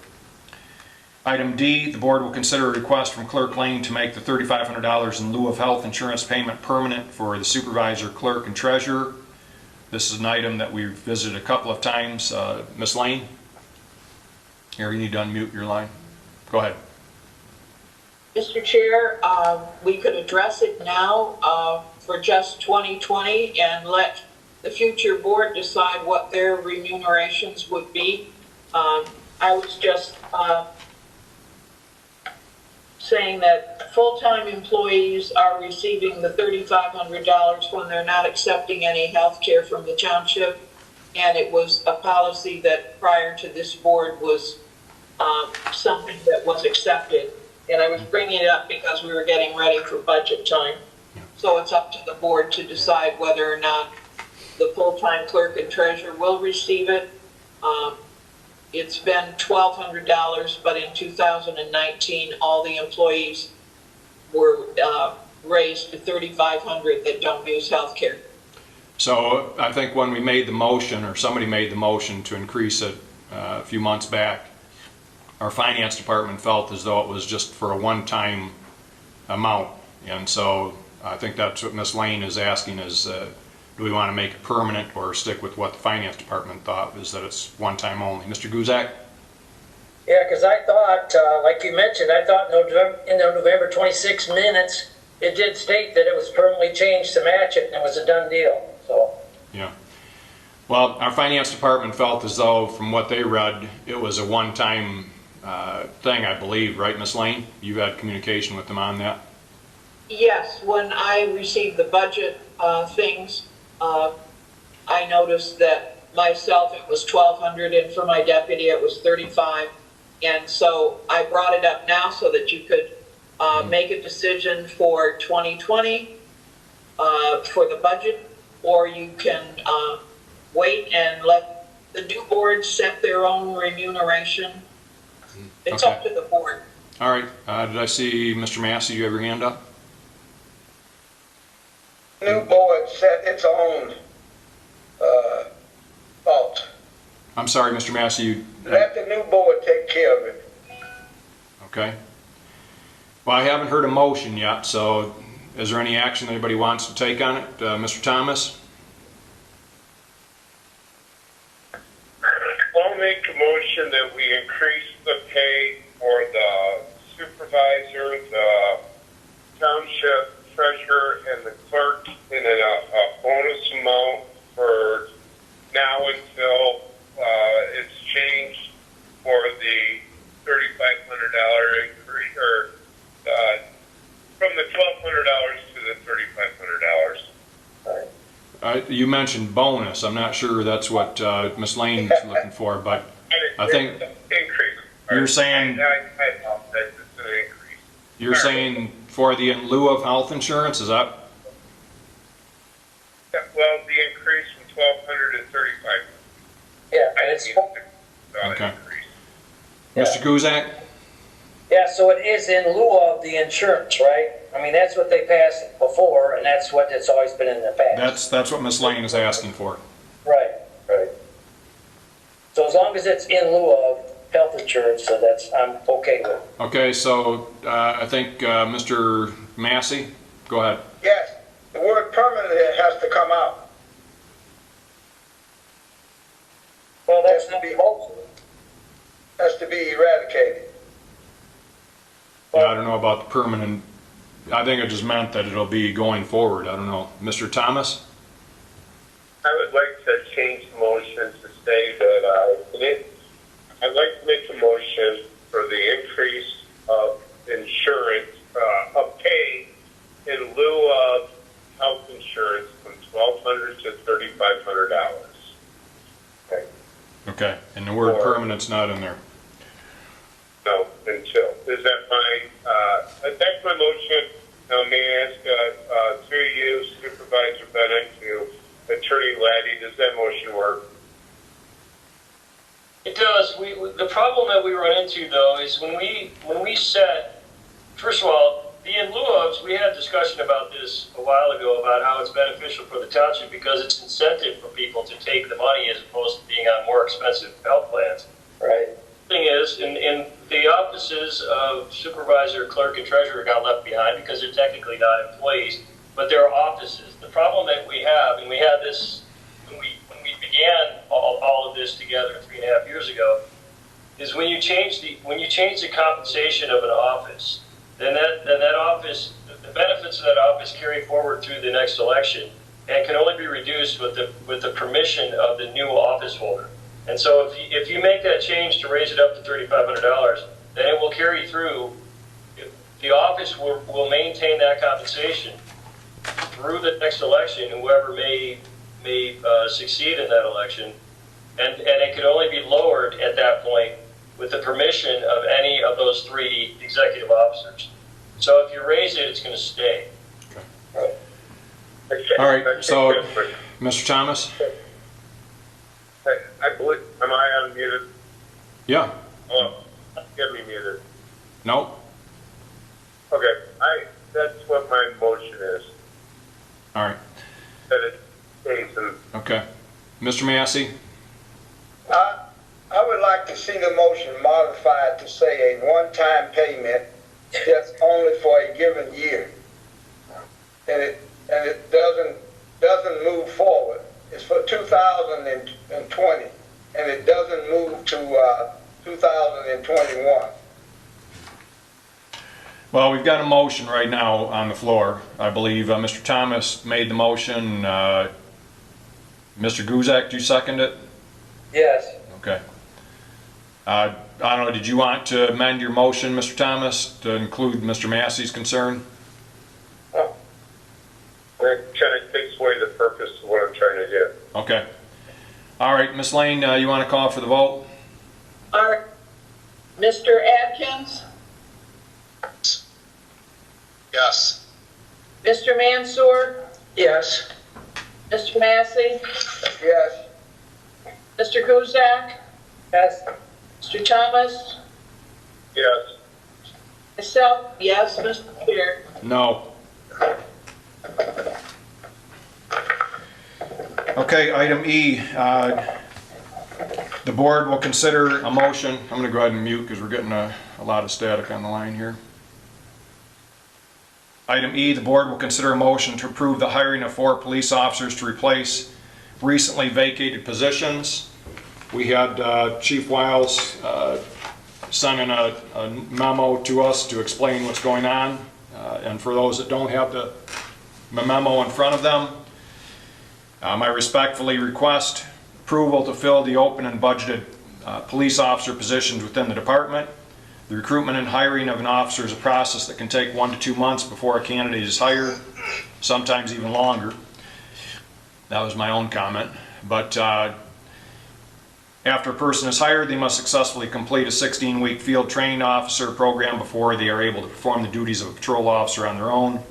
Item D, the board will consider a request from Clerk Lane to make the $3,500 in lieu of health insurance payment permanent for the supervisor, clerk, and treasurer. This is an item that we've visited a couple of times. Ms. Lane? Here, you need to unmute your line. Go ahead. Mr. Chair, we could address it now for just 2020 and let the future board decide what their remunerations would be. I was just saying that full-time employees are receiving the $3,500 when they're not accepting any health care from the township. And it was a policy that prior to this board was something that was accepted. And I was bringing it up because we were getting ready for budget time. So it's up to the board to decide whether or not the full-time clerk and treasurer will receive it. It's been $1,200, but in 2019, all the employees were raised to $3,500 that don't use health care. So I think when we made the motion, or somebody made the motion to increase it a few months back, our finance department felt as though it was just for a one-time amount. And so I think that's what Ms. Lane is asking is, do we want to make it permanent or stick with what the finance department thought, is that it's one time only? Mr. Guzak? Yeah, because I thought, like you mentioned, I thought in the November 26 minutes, it did state that it was permanently changed to match it, and it was a done deal, so. Yeah. Well, our finance department felt as though, from what they read, it was a one-time thing, I believe, right, Ms. Lane? You've had communication with them on that? Yes, when I received the budget things, I noticed that myself it was $1,200, and for my deputy it was $35, and so I brought it up now so that you could make a decision for 2020 for the budget, or you can wait and let the new board set their own remuneration. It's Okay. up to the board. All right. Did I see Mr. Massey? You have your hand up? New board set its own fault. I'm sorry, Mr. Massey. Let the new board take care of it. Okay. Well, I haven't heard a motion yet, so is there any action anybody wants to take on it? Mr. Thomas? I'll make a motion that we increase the pay for the supervisor, the township treasurer, and the clerk in a bonus amount for now until it's changed for the $3,500 increase, or from the $1,200 to the $3,500. You mentioned bonus. I'm not sure that's what Ms. Lane's looking for, but I think Increase. you're saying, I apologize, it's an increase. you're saying for the in lieu of health insurance, is that? Yeah, well, the increase from 1,200 to 3,500. Yeah, and it's, Okay. Mr. Guzak? yeah, so it is in lieu of the insurance, right? I mean, that's what they passed before, and that's what it's always been in the past. That's what Ms. Lane is asking for. Right, right. So as long as it's in lieu of health insurance, so I'm okay with. Okay, so I think Mr. Massey, go ahead. Yes, the word permanently has to come out. Well, that's not the motion. Has to be eradicated. Yeah, I don't know about the permanent. I think it just meant that it'll be going forward. I don't know. Mr. Thomas? I would like to change the motion to say that I'd like to make a motion for the increase of insurance, of pay in lieu of health insurance from $1,200 to $3,500. Okay. Okay, and the word permanent's not in there. No, until. Is that fine? That's my motion. Now, may I ask, through you, Supervisor Bennett, to Attorney Laddie, does that motion work? It does. The problem that we run into, though, is when we set, first of all, the in lieu ofs, we had a discussion about this a while ago about how it's beneficial for the township because it's incentive for people to take the money as opposed to being on more expensive health plans. Right. Thing is, in the offices of supervisor, clerk, and treasurer got left behind because they're technically not employees, but they're offices. The problem that we have, and we had this when we began all of this together 3.5 years ago, is when you change the compensation of an office, then that office, the benefits of that office carry forward through the next election and can only be reduced with the permission of the new office holder. And so if you make that change to raise it up to $3,500, then it will carry through. The office will maintain that compensation through the next election, whoever may succeed in that election, and it could only be lowered at that point with the permission of any of those 3 executive officers. So if you raise it, it's going to stay. All right, so Mr. Thomas? I believe, am I unmuted? Yeah. Oh, get me muted. No? Okay, that's what my motion is. All right. That it stays in. Okay. Mr. Massey? I would like to see the motion modified to say a one-time payment just only for a given year. And it doesn't move forward. It's for 2020, and it doesn't move to 2021. Well, we've got a motion right now on the floor. I believe Mr. Thomas made the motion. Mr. Guzak, do you second it? Yes. Okay. I don't know, did you want to amend your motion, Mr. Thomas, to include Mr. Massey's concern? It kind of takes away the purpose of what I'm trying to do. Okay. All right, Ms. Lane, you want to call for the vote? All right. Mr. Atkins? Yes. Mr. Mansour? Yes. Mr. Massey? Yes. Mr. Guzak? Yes. Mr. Thomas? Yes. Myself? Yes, Mr. Chair. No. Okay, item E, the board will consider a motion. I'm going to go ahead and mute because we're getting a lot of static on the line here. Item E, the board will consider a motion to approve the hiring of 4 police officers to replace recently vacated positions. We had Chief Wiles send in a memo to us to explain what's going on. And for those that don't have the memo in front of them, I respectfully request approval to fill the open and budgeted police officer positions within the department. The recruitment and hiring of an officer is a process that can take 1 to 2 months before a candidate is hired, sometimes even longer. That was my own comment. But after a person is hired, they must successfully complete a 16-week field training officer program before they are able to perform the duties of a patrol officer on their own.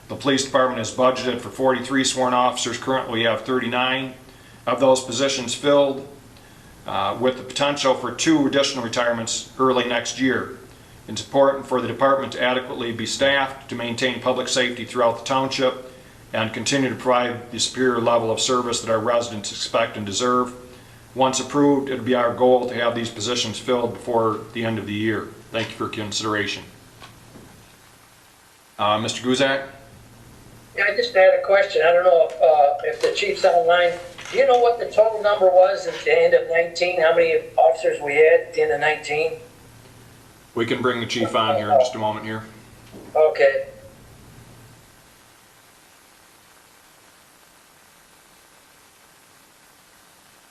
The police department is budgeted for 43 sworn officers. Currently, we have 39 of those positions filled, with the potential for 2 additional retirements early next year. It's important for the department to adequately be staffed to maintain public safety throughout the township and continue to provide the superior level of service that our residents expect and deserve. Once approved, it'll be our goal to have these positions filled before the end of the year. Thank you for consideration. Mr. Guzak? I just had a question. I don't know if the chief's online. Do you know what the total number was at the end of 19? How many officers we had at the end of 19? We can bring the chief on here in just a moment here. Okay.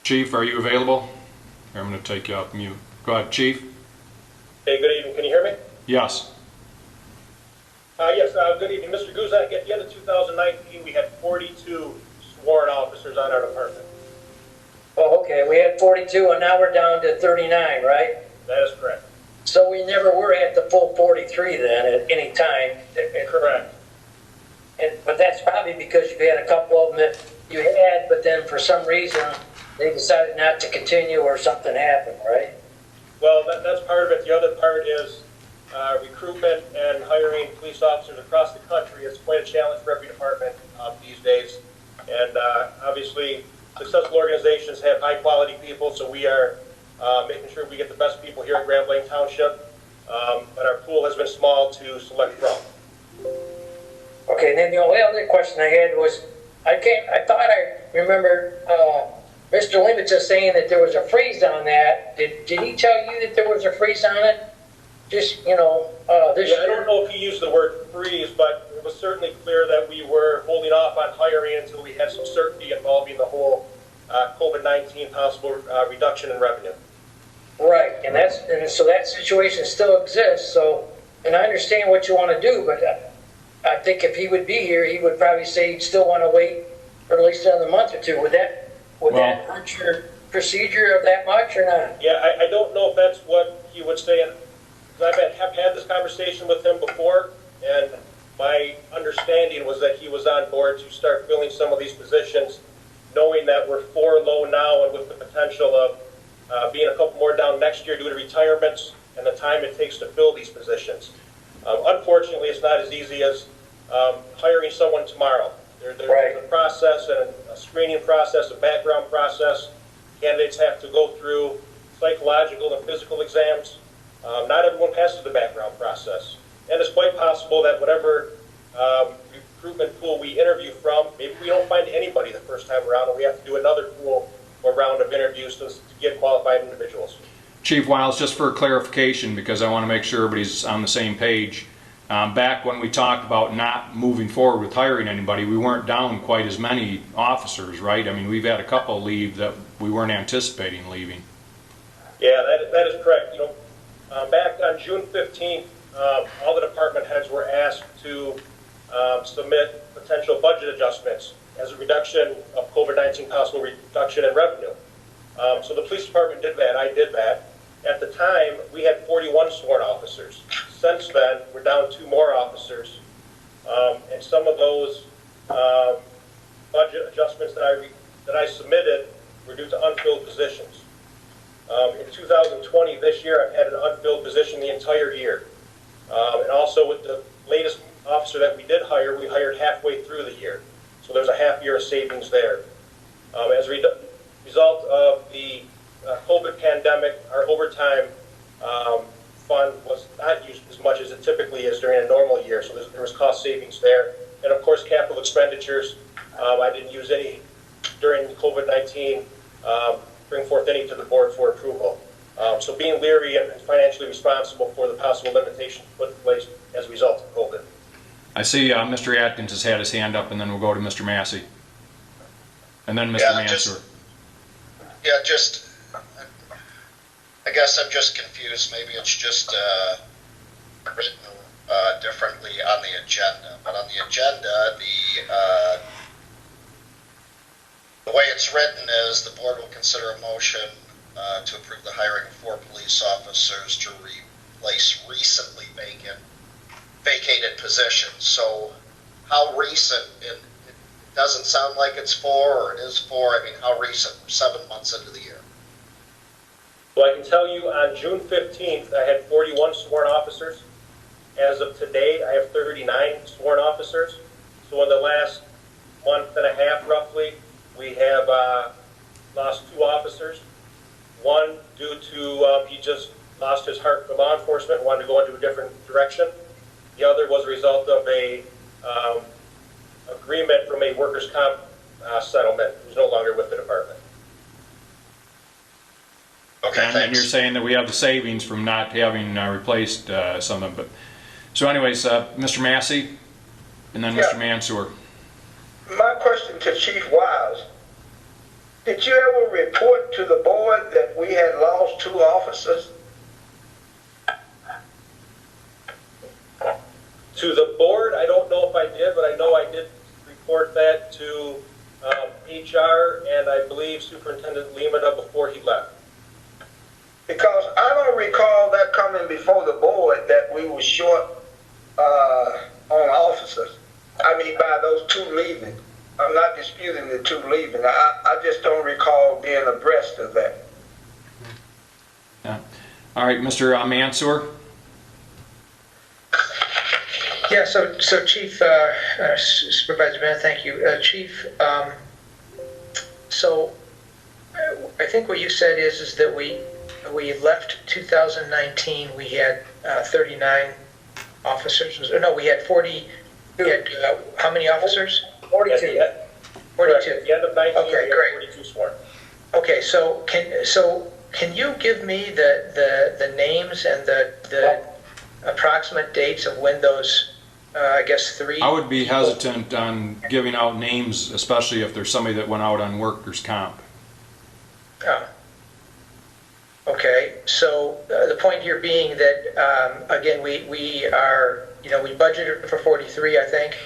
Chief, are you available? Here, I'm going to take you off mute. Go ahead, Chief. Hey, good evening. Can you hear me? Yes. Yes, good evening. Mr. Guzak, at the end of 2019, we had 42 sworn officers on our department. Oh, okay. We had 42 and now we're down to 39, right? That is correct. So we never were at the full 43 then at any time. Correct. But that's probably because you had a couple of them that you had, but then for some reason they decided not to continue or something happened, right? Well, that's part of it. The other part is recruitment and hiring police officers across the country is quite a challenge for every department these days. And obviously, successful organizations have high-quality people, so we are making sure we get the best people here at Grand Blanc Township. But our pool has been small to select from. Okay, and then the only other question I had was, I thought I remember Mr. Limits saying that there was a freeze on that. Did he tell you that there was a freeze on it? Just, this Yeah, I year? don't know if he used the word freeze, but it was certainly clear that we were holding off on hiring until we had some certainty involving the whole COVID-19 possible reduction in revenue. Right, and so that situation still exists. So, and I understand what you want to do, but I think if he would be here, he would probably say he'd still want to wait for at least another month or two. Would that hurt your procedure of that much or not? Yeah, I don't know if that's what he would say. And I've had this conversation with him before, and my understanding was that he was on board to start filling some of these positions, knowing that we're 4 low now and with the potential of being a couple more down next year due to retirements and the time it takes to fill these positions. Unfortunately, it's not as easy as hiring someone tomorrow. There's a process and a screening process, a background process. Candidates have to go through psychological and physical exams. Not everyone passes the background process. And it's quite possible that whatever recruitment pool we interview from, maybe we don't find anybody the first time around and we have to do another pool or round of interviews to get qualified individuals. Chief Wiles, just for clarification, because I want to make sure everybody's on the same page, back when we talked about not moving forward with hiring anybody, we weren't down quite as many officers, right? I mean, we've had a couple leave that we weren't anticipating leaving. Yeah, that is correct. Back on June 15th, all the department heads were asked to submit potential budget adjustments as a reduction of COVID-19 possible reduction in revenue. So the police department did that. I did that. At the time, we had 41 sworn officers. Since then, we're down 2 more officers. And some of those budget adjustments that I submitted were due to unfilled positions. In 2020, this year, I've had an unfilled position the entire year. And also with the latest officer that we did hire, we hired halfway through the year. So there's a half year of savings there. As a result of the COVID pandemic, our overtime fund was not used as much as it typically is during a normal year. So there was cost savings there. And of course, capital expenditures, I didn't use any during COVID-19. Bring forth any to the board for approval. So being leery and financially responsible for the possible limitations put in place as a result of COVID. I see Mr. Atkins has had his hand up, and then we'll go to Mr. Massey. And then Mr. Mansur. I guess I'm just confused. Maybe it's just written differently on the agenda. But on the agenda, the way it's written is the board will consider a motion to approve the hiring of 4 police officers to replace recently vacated positions. So how recent? It doesn't sound like it's 4 or it is 4. I mean, how recent? We're 7 months into the year. So I can tell you on June 15th, I had 41 sworn officers. As of today, I have 39 sworn officers. So in the last month and a half, roughly, we have lost 2 officers. One due to he just lost his heart for law enforcement and wanted to go into a different direction. The other was a result of a agreement from a workers' comp settlement, who's no longer with the department. Okay, And you're thanks. saying that we have the savings from not having replaced some of them. But so, anyways, Mr. Massey, and then Mr. Mansour. My question to Chief Wiles, did you ever report to the board that we had lost 2 officers? To the board, I don't know if I did, but I know I did report that to HR and I believe Superintendent Lemata before he left. Because I don't recall that coming before the board that we were short on officers. I mean, by those 2 leaving. I'm not disputing the 2 leaving. I just don't recall being abreast of that. Yeah. All right, Mr. Mansour. Yeah, so Chief, Supervisor Bennett, thank you. Chief, so I think what you said is that we left 2019, we had 39 officers. No, we had 40, we had how many officers? 42. At the 42. At the end of 19, Okay, we had great. 42 sworn. Okay, so can you give me the names and the approximate dates of when those, I guess, 3? I would be hesitant on giving out names, especially if there's somebody that went out on workers' comp. Oh. Okay, so the point here being that, again, we are, we budgeted for 43, I think.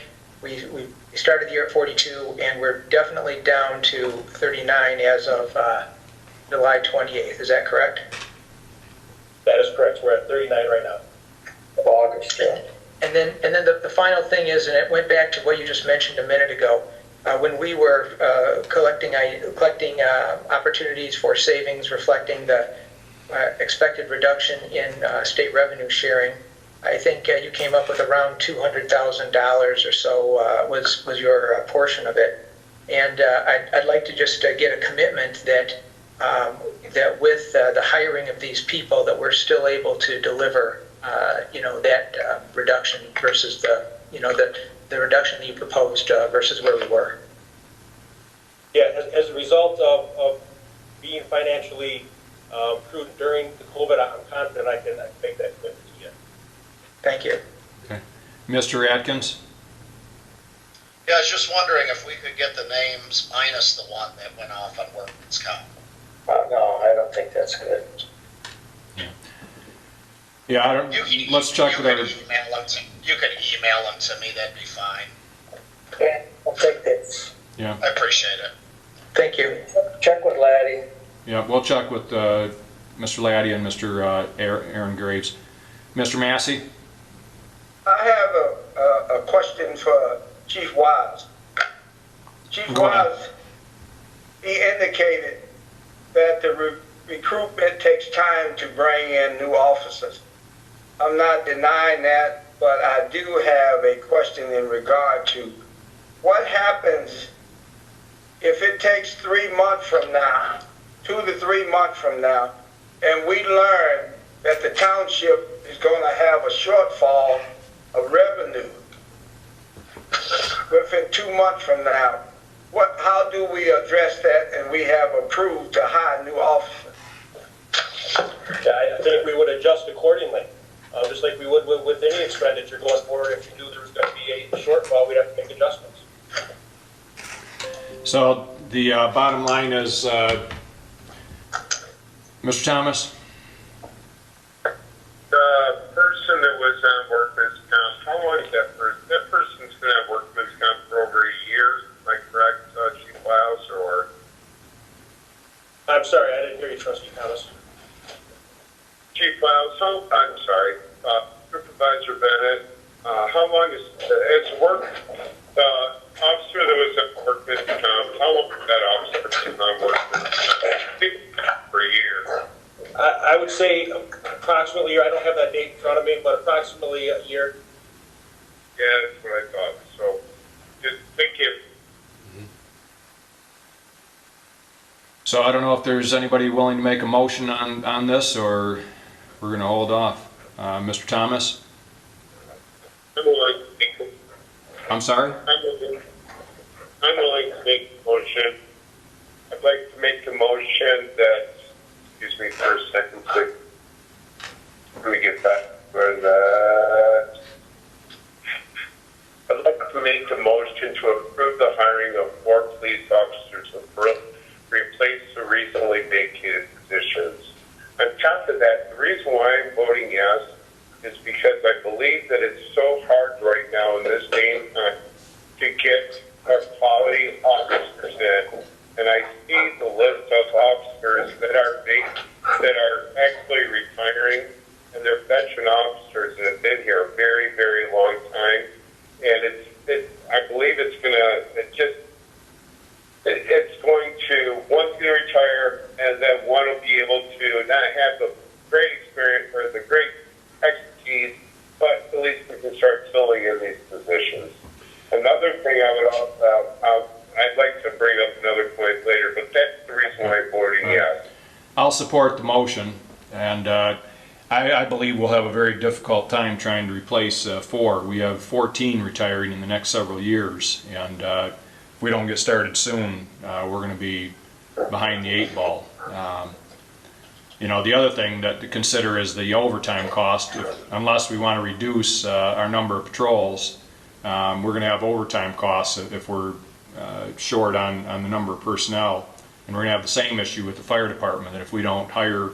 We started the year at 42, and we're definitely down to 39 as of July 28th. Is that correct? That is correct. We're at 39 right now. August, yeah. And then the final thing is, and it went back to what you just mentioned a minute ago, when we were collecting opportunities for savings reflecting the expected reduction in state revenue sharing, I think you came up with around $200,000 or so was your portion of it. And I'd like to just get a commitment that that with the hiring of these people that we're still able to deliver that reduction versus the reduction that you proposed versus where we were. Yeah, as a result of being financially prudent during the COVID, I'm confident I can make that commitment to you. Thank you. Okay. Mr. Atkins? Yeah, I was just wondering if we could get the names minus the one that went off on workman's comp. No, I don't think that's good. Yeah, I don't, let's check with our... You could email them to me, that'd be fine. Okay, I'll take this. Yeah, I appreciate it. Thank you. Check with Laddie. yeah, we'll check with Mr. Laddie and Mr. Aaron Graves. Mr. Massey? I have a question for Chief Wiles. Chief Go ahead. Wiles, he indicated that the recruitment takes time to bring in new officers. I'm not denying that, but I do have a question in regard to what happens if it takes 3 months from now, 2 to 3 months from now, and we learn that the township is going to have a shortfall of revenue within 2 months from now. How do we address that and we have approved to hire new officers? Yeah, I think we would adjust accordingly, just like we would with any expenditure going forward. If we knew there was going to be a shortfall, we'd have to make adjustments. So the bottom line is, Mr. Thomas? The person that was on workman's comp, how long is that person? That person's been on workman's comp for over a year, am I correct, Chief Wiles, or? I'm sorry, I didn't hear you, Trustee Thomas. Chief Wiles, I'm sorry, Supervisor Bennett, how long is, it's work, the officer that was at workman's comp, how long has that officer been on workman's comp? For a year. I would say approximately a year. I don't have that date in front of me, but approximately a year. Yeah, that's what I thought, so, just thank you. So I don't know if there's anybody willing to make a motion on this, or we're going to hold off. Mr. Thomas? I'm willing. I'm sorry? I'm willing to make a motion. I'd like to make a motion that, excuse me for a second, please. Let me get back where that. I'd like to make a motion to approve the hiring of 4 police officers to replace the recently vacated positions. On top of that, the reason why I'm voting yes is because I believe that it's so hard right now in this day and time to get our quality officers in. And I see the list of officers that are actually retiring, and they're veteran officers that have been here a very, very long time. And I believe it's going to, once they retire, and then one will be able to not have the great experience or the great expertise, but at least we can start filling in these positions. Another thing I'd like to bring up another point later, but that's the reason why I'm voting yes. I'll support the motion, and I believe we'll have a very difficult time trying to replace 4. We have 14 retiring in the next several years, and if we don't get started soon, we're going to be behind the 8 ball. You know, the other thing to consider is the overtime cost. Unless we want to reduce our number of patrols, we're going to have overtime costs if we're short on the number of personnel. And we're going to have the same issue with the fire department, that if we don't hire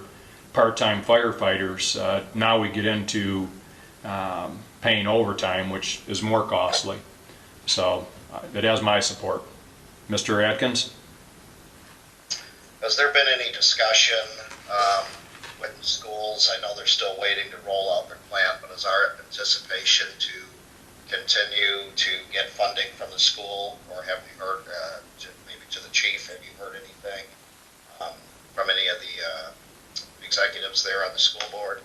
part-time firefighters, now we get into paying overtime, which is more costly. So it has my support. Mr. Atkins? Has there been any discussion with the schools? I know they're still waiting to roll out their plan, but is our anticipation to continue to get funding from the school, or have you heard, maybe to the chief, have you heard anything from any of the executives there on the school board?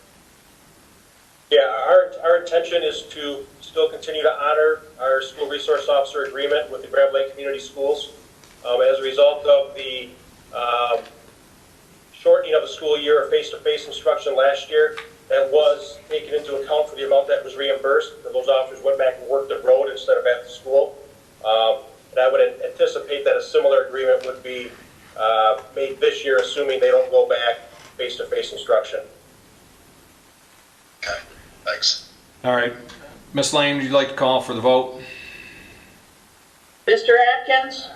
Yeah, our intention is to still continue to honor our school resource officer agreement with the Grand Blanc Community Schools. As a result of the shortening of the school year of face-to-face instruction last year, that was taken into account for the amount that was reimbursed. Those officers went back and worked the road instead of at the school. And I would anticipate that a similar agreement would be made this year, assuming they don't go back face-to-face instruction. Okay, thanks. All right. Ms. Lane, would you like to call for the vote? Mr. Atkins?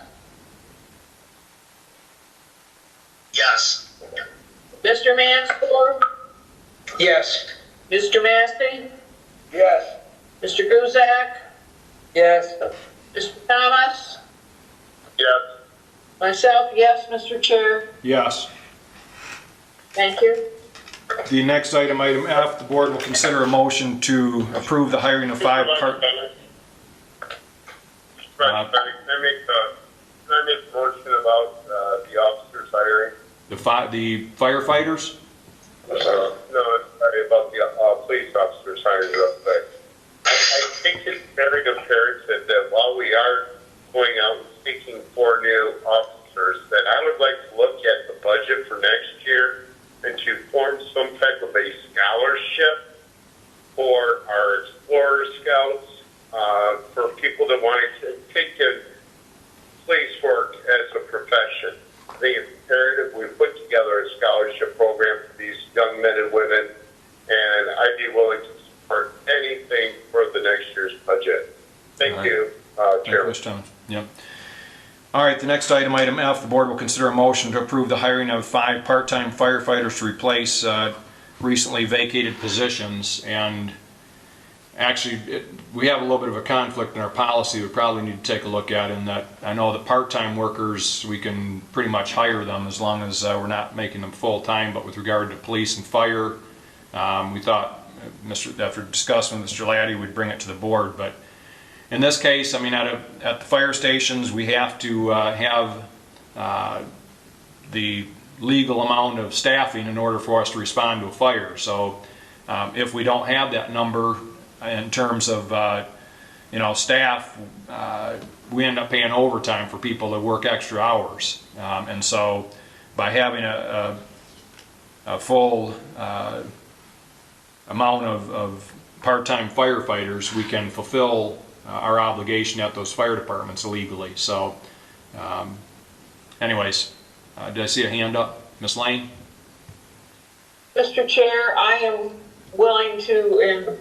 Yes. Mr. Mansfield? Yes. Mr. Massey? Yes. Mr. Guzak? Yes. Mr. Thomas? Yes. Myself, yes, Mr. Chair. Yes. Thank you. The next item F, the board will consider a motion to approve the hiring of 5 part... Can I make a motion about the officers hiring? The firefighters? No, sorry, about the police officers hiring real quick. I think it's very imperative that while we are going out and seeking 4 new officers, that I would like to look at the budget for next year and to form some type of a scholarship for our Explorer Scouts, for people that want to take in police work as a profession. I think it's imperative we put together a scholarship program for these young men and women, and I'd be willing to support anything for the next year's budget. Thank you, Chairman. Yep. All right, the next item F, the board will consider a motion to approve the hiring of 5 part-time firefighters to replace recently vacated positions. And actually, we have a little bit of a conflict in our policy we probably need to take a look at, in that I know that part-time workers, we can pretty much hire them as long as we're not making them full-time, but with regard to police and fire, we thought, after discussing with Mr. Laddie, we'd bring it to the board. But in this case, I mean, at the fire stations, we have to have the legal amount of staffing in order for us to respond to a fire. So if we don't have that number in terms of staff, we end up paying overtime for people that work extra hours. And so by having a full amount of part-time firefighters, we can fulfill our obligation at those fire departments illegally. So anyways, did I see a hand up? Ms. Lane? Mr. Chair, I am willing to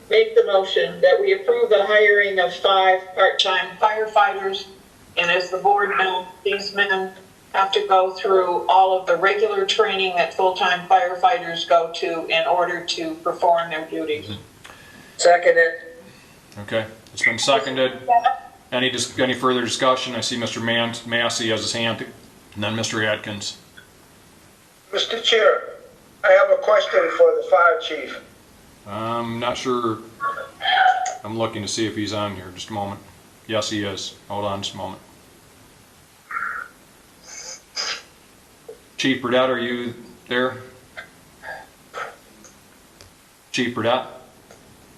make the motion that we approve the hiring of 5 part-time firefighters. And as the board knows, these men have to go through all of the regular training that full-time firefighters go to in order to perform their duties. Second it. Okay, it's been seconded. Any further discussion? I see Mr. Massey has his hand, and then Mr. Atkins. Mr. Chair, I have a question for the fire chief. I'm not sure. I'm looking to see if he's on here. Just a moment. Yes, he is. Hold on just a moment. Chief Burdett, are you there? Chief Burdett?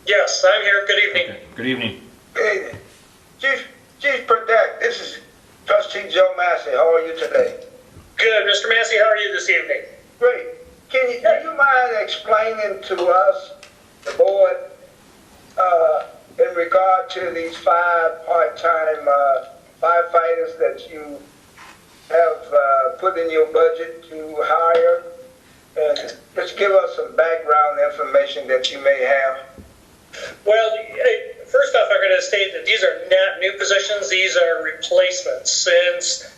Yes, I'm here. Good evening. Okay. Good evening. Hey, Chief Burdett, this is Trustee Joe Massey. How are you today? Good. Mr. Massey, how are you this evening? Great. Can you mind explaining to us, the board, in regard to these 5 part-time firefighters that you have put in your budget to hire? And just give us some background information that you may have. Well, first off, I'm going to state that these are not new positions. These are replacements. Since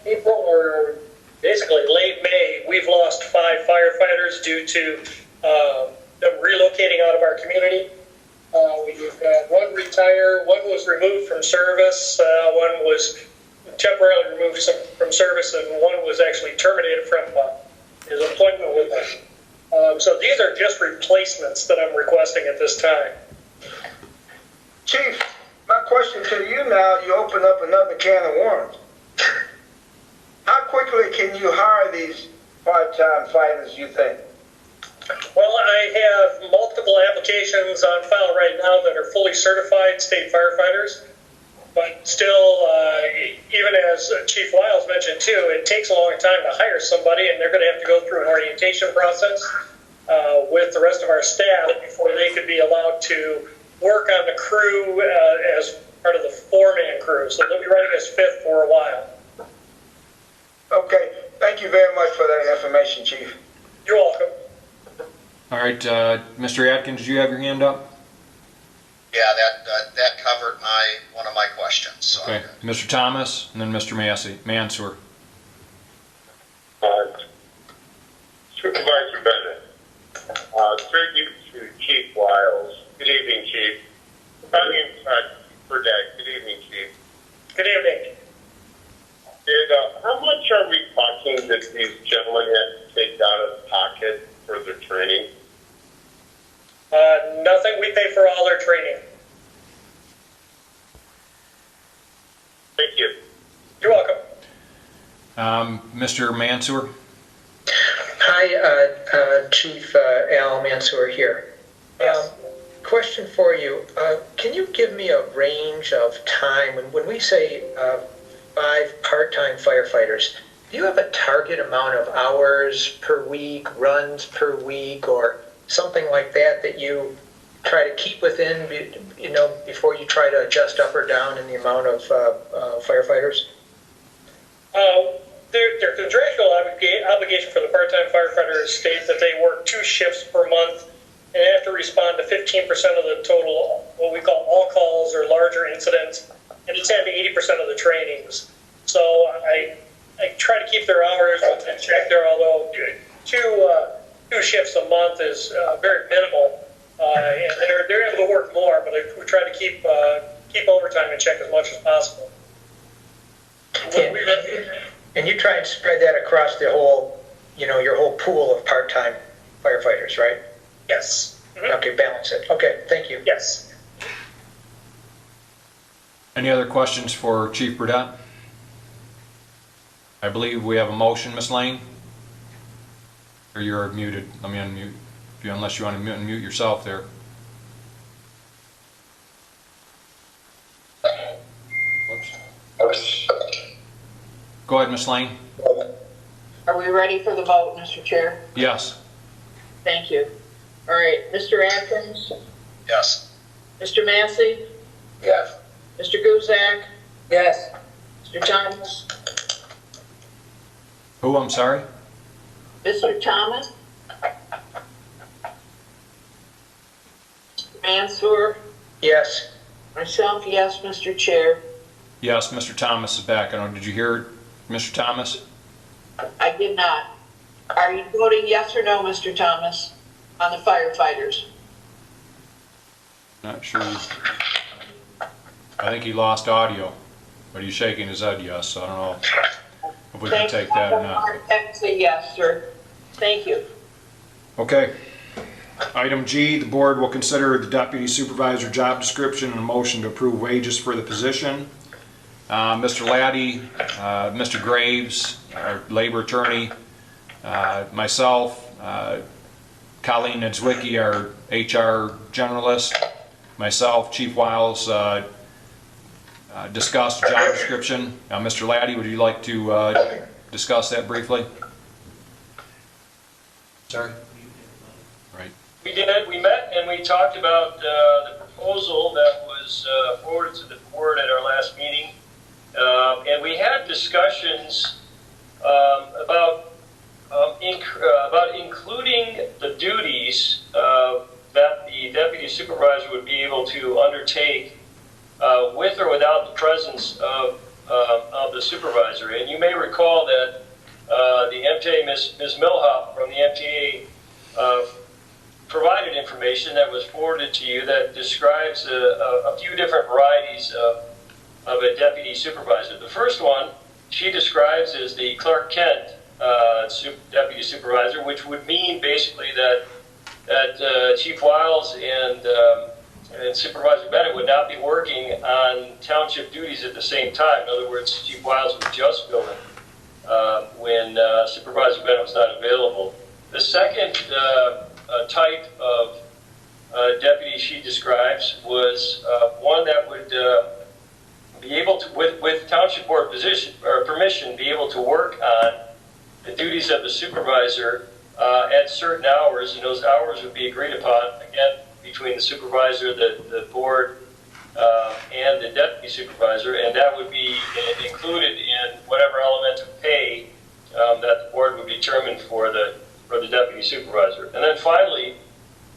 April or basically late May, we've lost 5 firefighters due to them relocating out of our community. We've had 1 retire, 1 was removed from service, 1 was temporarily removed from service, and 1 was actually terminated from his appointment with us. So these are just replacements that I'm requesting at this time. Chief, my question to you now, you open up another can of worms. How quickly can you hire these part-time fighters, you think? Well, I have multiple applications on file right now that are fully certified state firefighters, but still, even as Chief Wiles mentioned too, it takes a long time to hire somebody, and they're going to have to go through an orientation process with the rest of our staff before they could be allowed to work on the crew as part of the 4-man crew. So they'll be running as 5th for a while. Okay, thank you very much for that information, Chief. You're welcome. All right, Mr. Atkins, did you have your hand up? Yeah, that covered one of my questions. So Okay, Mr. Thomas, and then Mr. Mansour. Supervisor Bennett, through you to Chief Wiles. Good evening, Chief. Good evening, Chief. Good evening. How much are we talking that these gentlemen had to take out of pocket for their training? Nothing. We pay for all their training. Thank you. You're welcome. Mr. Mansour? Hi, Chief Al Mansour here. Yes. Question for you. Can you give me a range of time when we say 5 part-time firefighters? Do you have a target amount of hours per week, runs per week, or something like that you try to keep within, before you try to adjust up or down in the amount of firefighters? Their contractual obligation for the part-time firefighters states that they work 2 shifts per month and have to respond to 15% of the total, what we call all calls or larger incidents, and attend 80% of the trainings. So I try to keep their hours within check there, although two shifts a month is very minimal. And they're able to work more, but we try to keep overtime in check as much as possible. And you try and spread that across the whole, your whole pool of part-time firefighters, right? Yes. Mm-hmm. Okay, balance it. Okay, thank you. Yes. Any other questions for Chief Burdett? I believe we have a motion, Ms. Lane? Or you're muted. Let me unmute. Unless you want to unmute yourself there. Whoops. Go ahead, Ms. Lane. Are we ready for the vote, Mr. Chair? Yes. Thank you. All right, Mr. Atkins, yes. Mr. Massey, Yes. Mr. Guzak, Yes. Mr. Thomas, Who, I'm sorry? Mr. Thomas, Mansour, Yes. myself, yes, Mr. Chair. Yes, Mr. Thomas is back. I don't know, did you hear Mr. Thomas? I did not. Are you voting yes or no, Mr. Thomas, on the firefighters? Not sure. I think he lost audio, but he's shaking his head yes, so I don't know if we can take that or not. Say yes, sir. Thank you. Okay. Item G, the board will consider the deputy supervisor job description and a motion to approve wages for the position. Mr. Laddie, Mr. Graves, our labor attorney, myself, Colleen Nedzwicki, our HR generalist, myself, Chief Wiles, discussed job description. Mr. Laddie, would you like to discuss that briefly? Sorry? Right. We did. We met and we talked about the proposal that was forwarded to the board at our last meeting. And we had discussions about including the duties that the deputy supervisor would be able to undertake with or without the presence of the supervisor. And you may recall that the MTA, Ms. Milhop from the MTA, provided information that was forwarded to you that describes a few different varieties of a deputy supervisor. The first one she describes as the Clark Kent deputy supervisor, which would mean basically that Chief Wiles and Supervisor Bennett would not be working on township duties at the same time. In other words, Chief Wiles would just fill in when Supervisor Bennett was not available. The second type of deputy she describes was one that would be able to, with township board position or permission, be able to work on the duties of the supervisor at certain hours, and those hours would be agreed upon again between the supervisor, the board, and the deputy supervisor, and that would be included in whatever element of pay that the board would determine for the deputy supervisor. And then finally,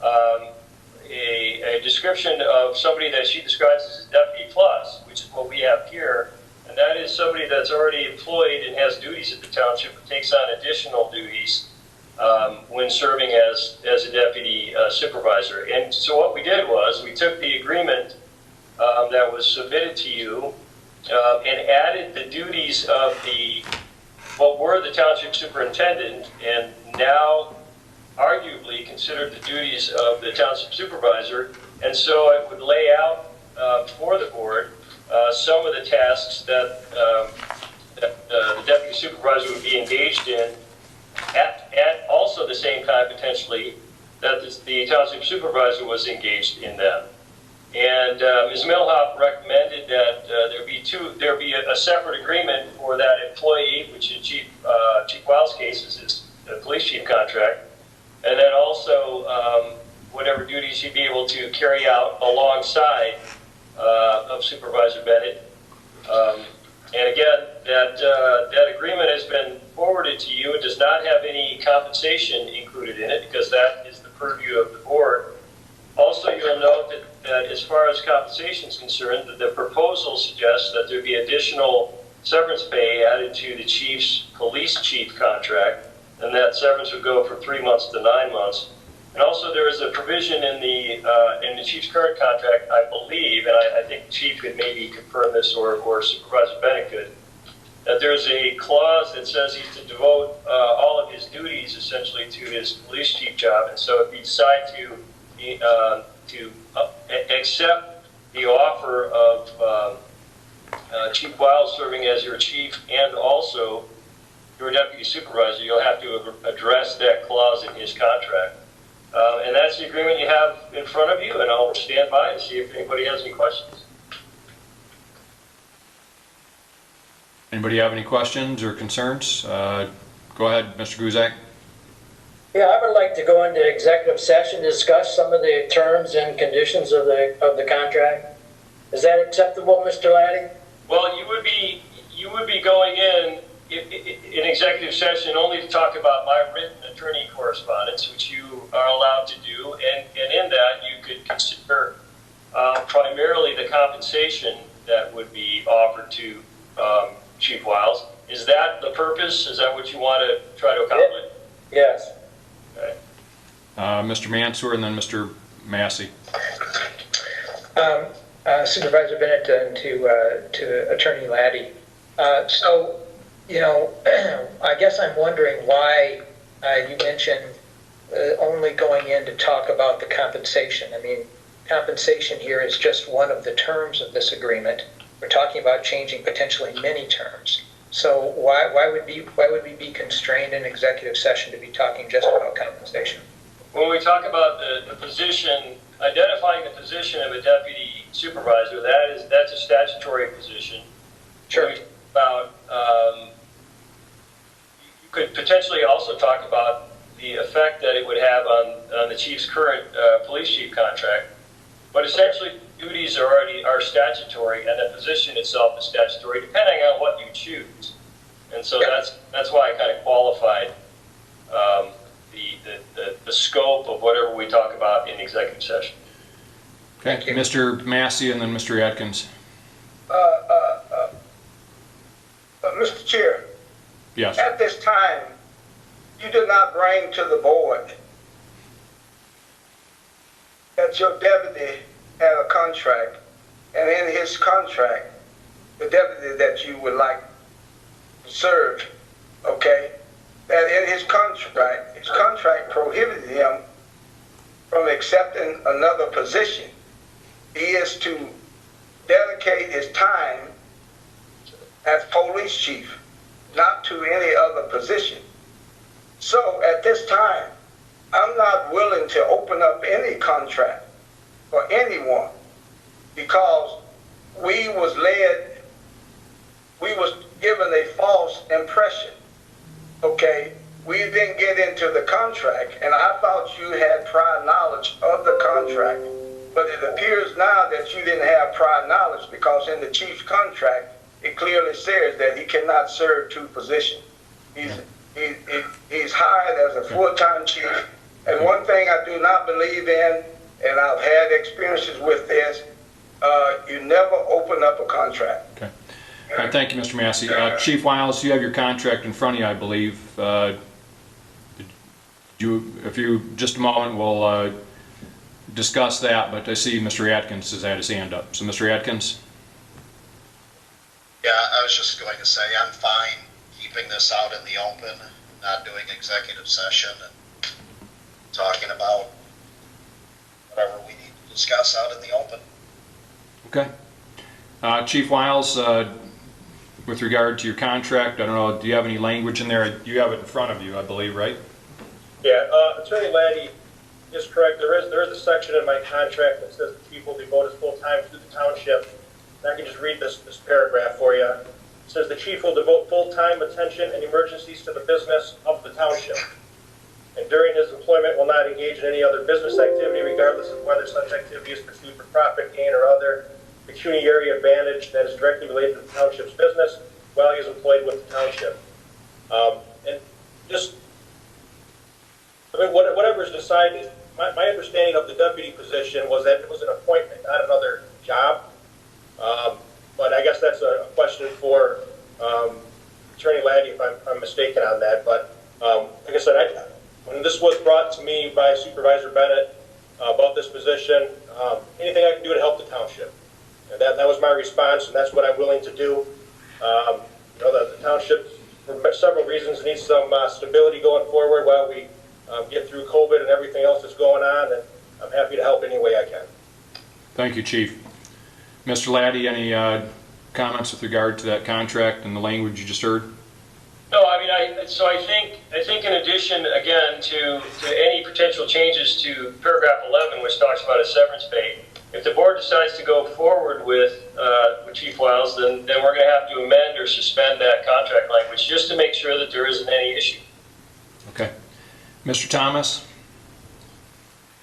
a description of somebody that she describes as a deputy plus, which is what we have here, and that is somebody that's already employed and has duties at the township and takes on additional duties when serving as a deputy supervisor. And so what we did was we took the agreement that was submitted to you and added the duties of what were the township superintendent and now arguably considered the duties of the township supervisor. And so it would lay out for the board some of the tasks that the deputy supervisor would be engaged in at also the same time potentially that the township supervisor was engaged in them. And Ms. Milhop recommended that there be a separate agreement for that employee, which in Chief Wiles' case is the police chief contract, and then also whatever duties he'd be able to carry out alongside of Supervisor Bennett. And again, that agreement has been forwarded to you. It does not have any compensation included in it because that is the purview of the board. Also, you'll note that as far as compensation is concerned, that the proposal suggests that there be additional severance pay added to the chief's police chief contract, and that severance would go from 3 months to 9 months. And also, there is a provision in the chief's current contract, I believe, and I think the chief could maybe confirm this, or Supervisor Bennett could, that there's a clause that says he's to devote all of his duties essentially to his police chief job. And so, if he decides to accept the offer of Chief Wiles serving as your chief and also your deputy supervisor, you'll have to address that clause in his contract. And that's the agreement you have in front of you, and I'll stand by and see if anybody has any questions. Anybody have any questions or concerns? Go ahead, Mr. Guzak. Yeah, I would like to go into executive session, discuss some of the terms and conditions of the contract. Is that acceptable, Mr. Laddie? Well, you would be going in executive session only to talk about my written attorney correspondence, which you are allowed to do, and in that you could consider primarily the compensation that would be offered to Chief Wiles. Is that the purpose? Is that what you want to try to accomplish? Yes. Okay. Mr. Mansour and then Mr. Massey. Supervisor Bennett and to Attorney Laddie. So, I guess I'm wondering why you mentioned only going in to talk about the compensation. I mean, compensation here is just one of the terms of this agreement. We're talking about changing potentially many terms. So why would we be constrained in executive session to be talking just about compensation? When we talk about the position, identifying the position of a deputy supervisor, that's a statutory position. Sure. When we talk about, you could potentially also talk about the effect that it would have on the chief's current police chief contract. But essentially, duties are statutory, and the position itself is statutory, depending on what you choose. And so that's why I kind of qualified the scope of whatever we talk about in executive session. Okay, Mr. Massey and then Mr. Atkins. Mr. Chair, Yes. at this time, you did not bring to the board that your deputy had a contract, and in his contract, the deputy that you would like to serve, okay, that in his contract prohibited him from accepting another position. He is to dedicate his time as police chief, not to any other position. So at this time, I'm not willing to open up any contract for anyone because we was given a false impression. Okay, we didn't get into the contract, and I thought you had prior knowledge of the contract, but it appears now that you didn't have prior knowledge because in the chief's contract, it clearly says that he cannot serve two positions. He's hired as a full-time chief, and one thing I do not believe in, and I've had experiences with this, you never open up a contract. Okay. All right, thank you, Mr. Massey. Chief Wiles, you have your contract in front of you, I believe. If you just a moment, we'll discuss that, but I see Mr. Atkins has had his hand up. So, Mr. Atkins? Yeah, I was just going to say I'm fine keeping this out in the open, not doing executive session and talking about whatever we need to discuss out in the open. Okay. Chief Wiles, with regard to your contract, I don't know, do you have any language in there? You have it in front of you, I believe, right? Yeah, Attorney Laddie is correct. There is a section in my contract that says the chief will devote his full time to the township. And I can just read this paragraph for you. It says the chief will devote full-time attention and emergencies to the business of the township. And during his employment will not engage in any other business activity, regardless of whether such activity is pursued for profit, gain, or other pecuniary advantage that is directly related to the township's business while he is employed with the township. And just, I mean, whatever is decided, my understanding of the deputy position was that it was an appointment, not another job. But I guess that's a question for Attorney Laddie if I'm mistaken on that. But like I said, when this was brought to me by Supervisor Bennett about this position, anything I can do to help the township. And that was my response, and that's what I'm willing to do. The township, for several reasons, needs some stability going forward while we get through COVID and everything else that's going on, and I'm happy to help any way I can. Thank you, Chief. Mr. Laddie, any comments with regard to that contract and the language you just heard? No, I mean, I think in addition, again, to any potential changes to paragraph 11, which talks about a severance pay, if the board decides to go forward with Chief Wiles, then we're going to have to amend or suspend that contract language just to make sure that there isn't any issue. Okay. Mr. Thomas?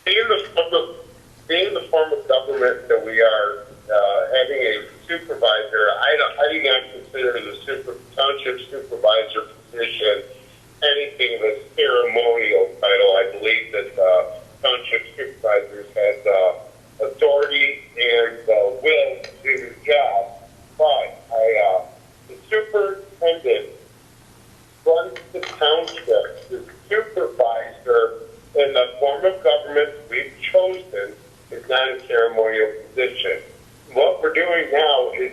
Being the form of government that we are having a supervisor, I do not consider the township supervisor position anything of a ceremonial title. I believe that township supervisors have authority and will to do their job. But the superintendent runs the township. The supervisor in the form of government we've chosen is not a ceremonial position. What we're doing now is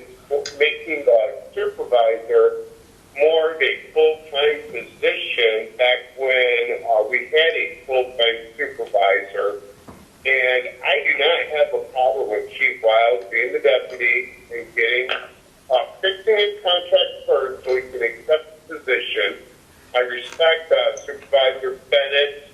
making the supervisor more of a full-time position back when we had a full-time supervisor. And I do not have a problem with Chief Wiles being the deputy and getting fixing his contract first so he can accept the position. I respect Supervisor Bennett's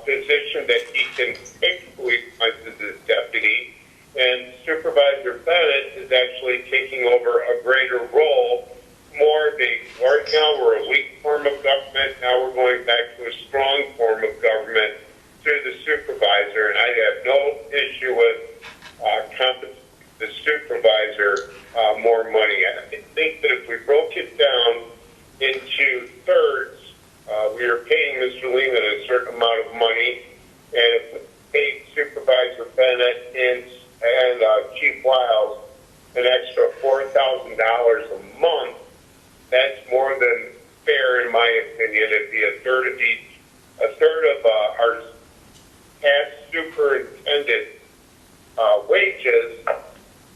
position that he can pick who he wants as his deputy. And Supervisor Bennett is actually taking over a greater role. Right now we're a weak form of government. Now we're going back to a strong form of government through the supervisor. And I have no issue with compensating the supervisor more money. I think that if we broke it down into thirds, we are paying Mr. Lehman a certain amount of money. And if we paid Supervisor Bennett and Chief Wiles an extra $4,000 a month, that's more than fair in my opinion. It'd be a third of our past superintendent wages,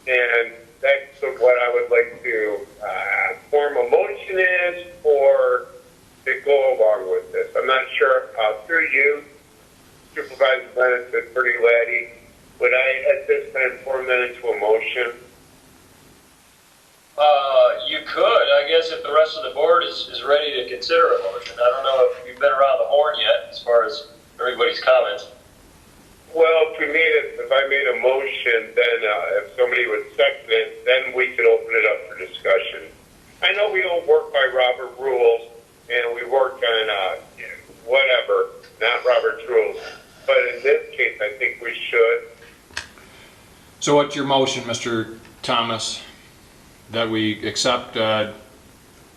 and that's what I would like to form a motion is or to go along with this. I'm not sure through you, Supervisor Bennett said pretty laddie. Would I at this time form that into a motion? You could, I guess, if the rest of the board is ready to consider a motion. I don't know if you've been around the horn yet as far as everybody's comments. Well, if I made a motion, then if somebody would second it, then we could open it up for discussion. I know we don't work by Robert rules, and we work on whatever, not Robert's rules. But in this case, I think we should. So what's your motion, Mr. Thomas? That we accept, well,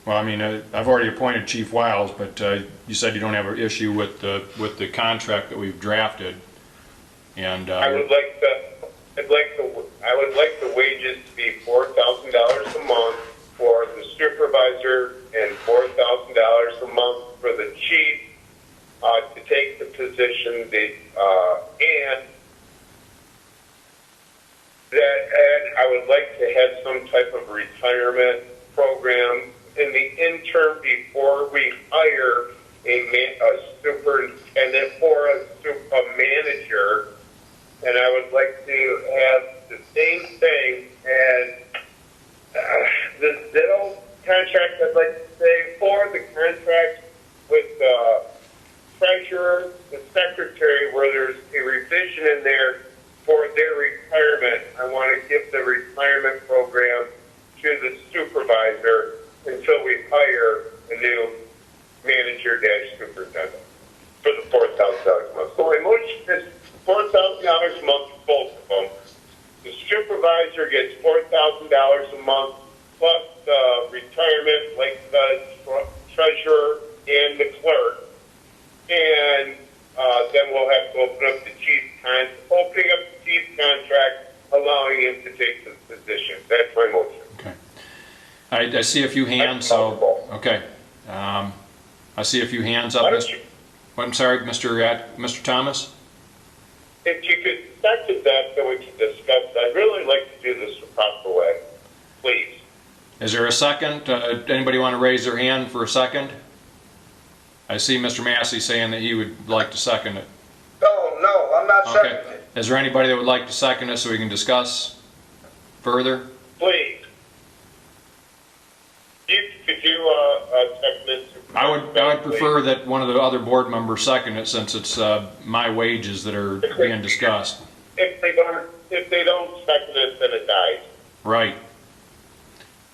I mean, I've already appointed Chief Wiles, but you said you don't have an issue with the contract that we've drafted. And I would like the wages to be $4,000 a month for the supervisor and $4,000 a month for the chief to take the position. And I would like to have some type of retirement program in the interim before we hire a superintendent or a manager. And I would like to have the same thing as the Zillow contract, I'd like to say, or the contract with the treasurer, the secretary, where there's a revision in there for their retirement. I want to give the retirement program to the supervisor until we hire a new manager-superintendent for the $4,000 a month. So my motion is $4,000 a month for both of them. The supervisor gets $4,000 a month plus retirement, like the treasurer and the clerk. And then we'll have to open up the chief's contract, allowing him to take the position. That's my motion. okay. I see a few hands. So okay. I see a few hands up. I'm sorry, Mr. Thomas. If you could second that, so we can discuss. I'd really like to do this the proper way, please. Is there a second? Anybody want to raise their hand for a second? I see Mr. Massey saying that he would like to second it. No, I'm not Okay. seconding it. Is there anybody that would like to second it so we can discuss further? Please. Could you second it? I would prefer that one of the other board members second it, since it's my wages that are being discussed. If they don't second it, then it dies. Right.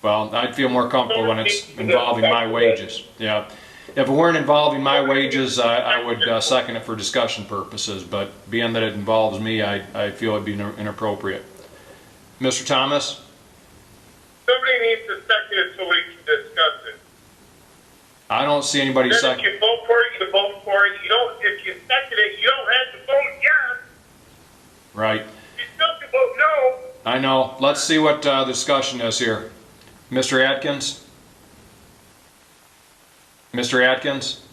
Well, I'd feel more comfortable when it's involving my wages. Yeah. If it weren't involving my wages, I would second it for discussion purposes, but being that it involves me, I feel it'd be inappropriate. Mr. Thomas? Somebody needs to second it so we can discuss it. I don't see anybody Then if second. you vote for it, you vote for it. You don't, if you second it, you don't have to vote yes. Right. You still can vote no. I know. Let's see what the discussion is here. Mr. Atkins? Mr. Atkins?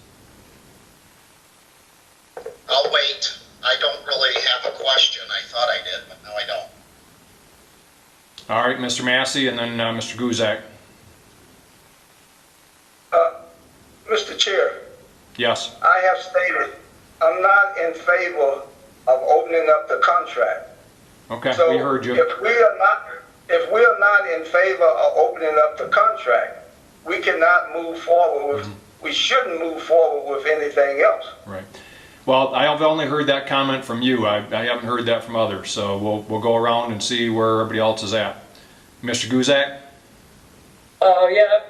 I'll wait. I don't really have a question. I thought I did, but now I don't. All right, Mr. Massey, and then Mr. Guzak. Mr. Chair, Yes. I have stated I'm not in favor of opening up the contract. Okay, So we heard you. if we are not in favor of opening up the contract, we cannot move forward with, we shouldn't move forward with anything else. Right. Well, I have only heard that comment from you. I haven't heard that from others. So we'll go around and see where everybody else is at. Mr. Guzak? Yeah,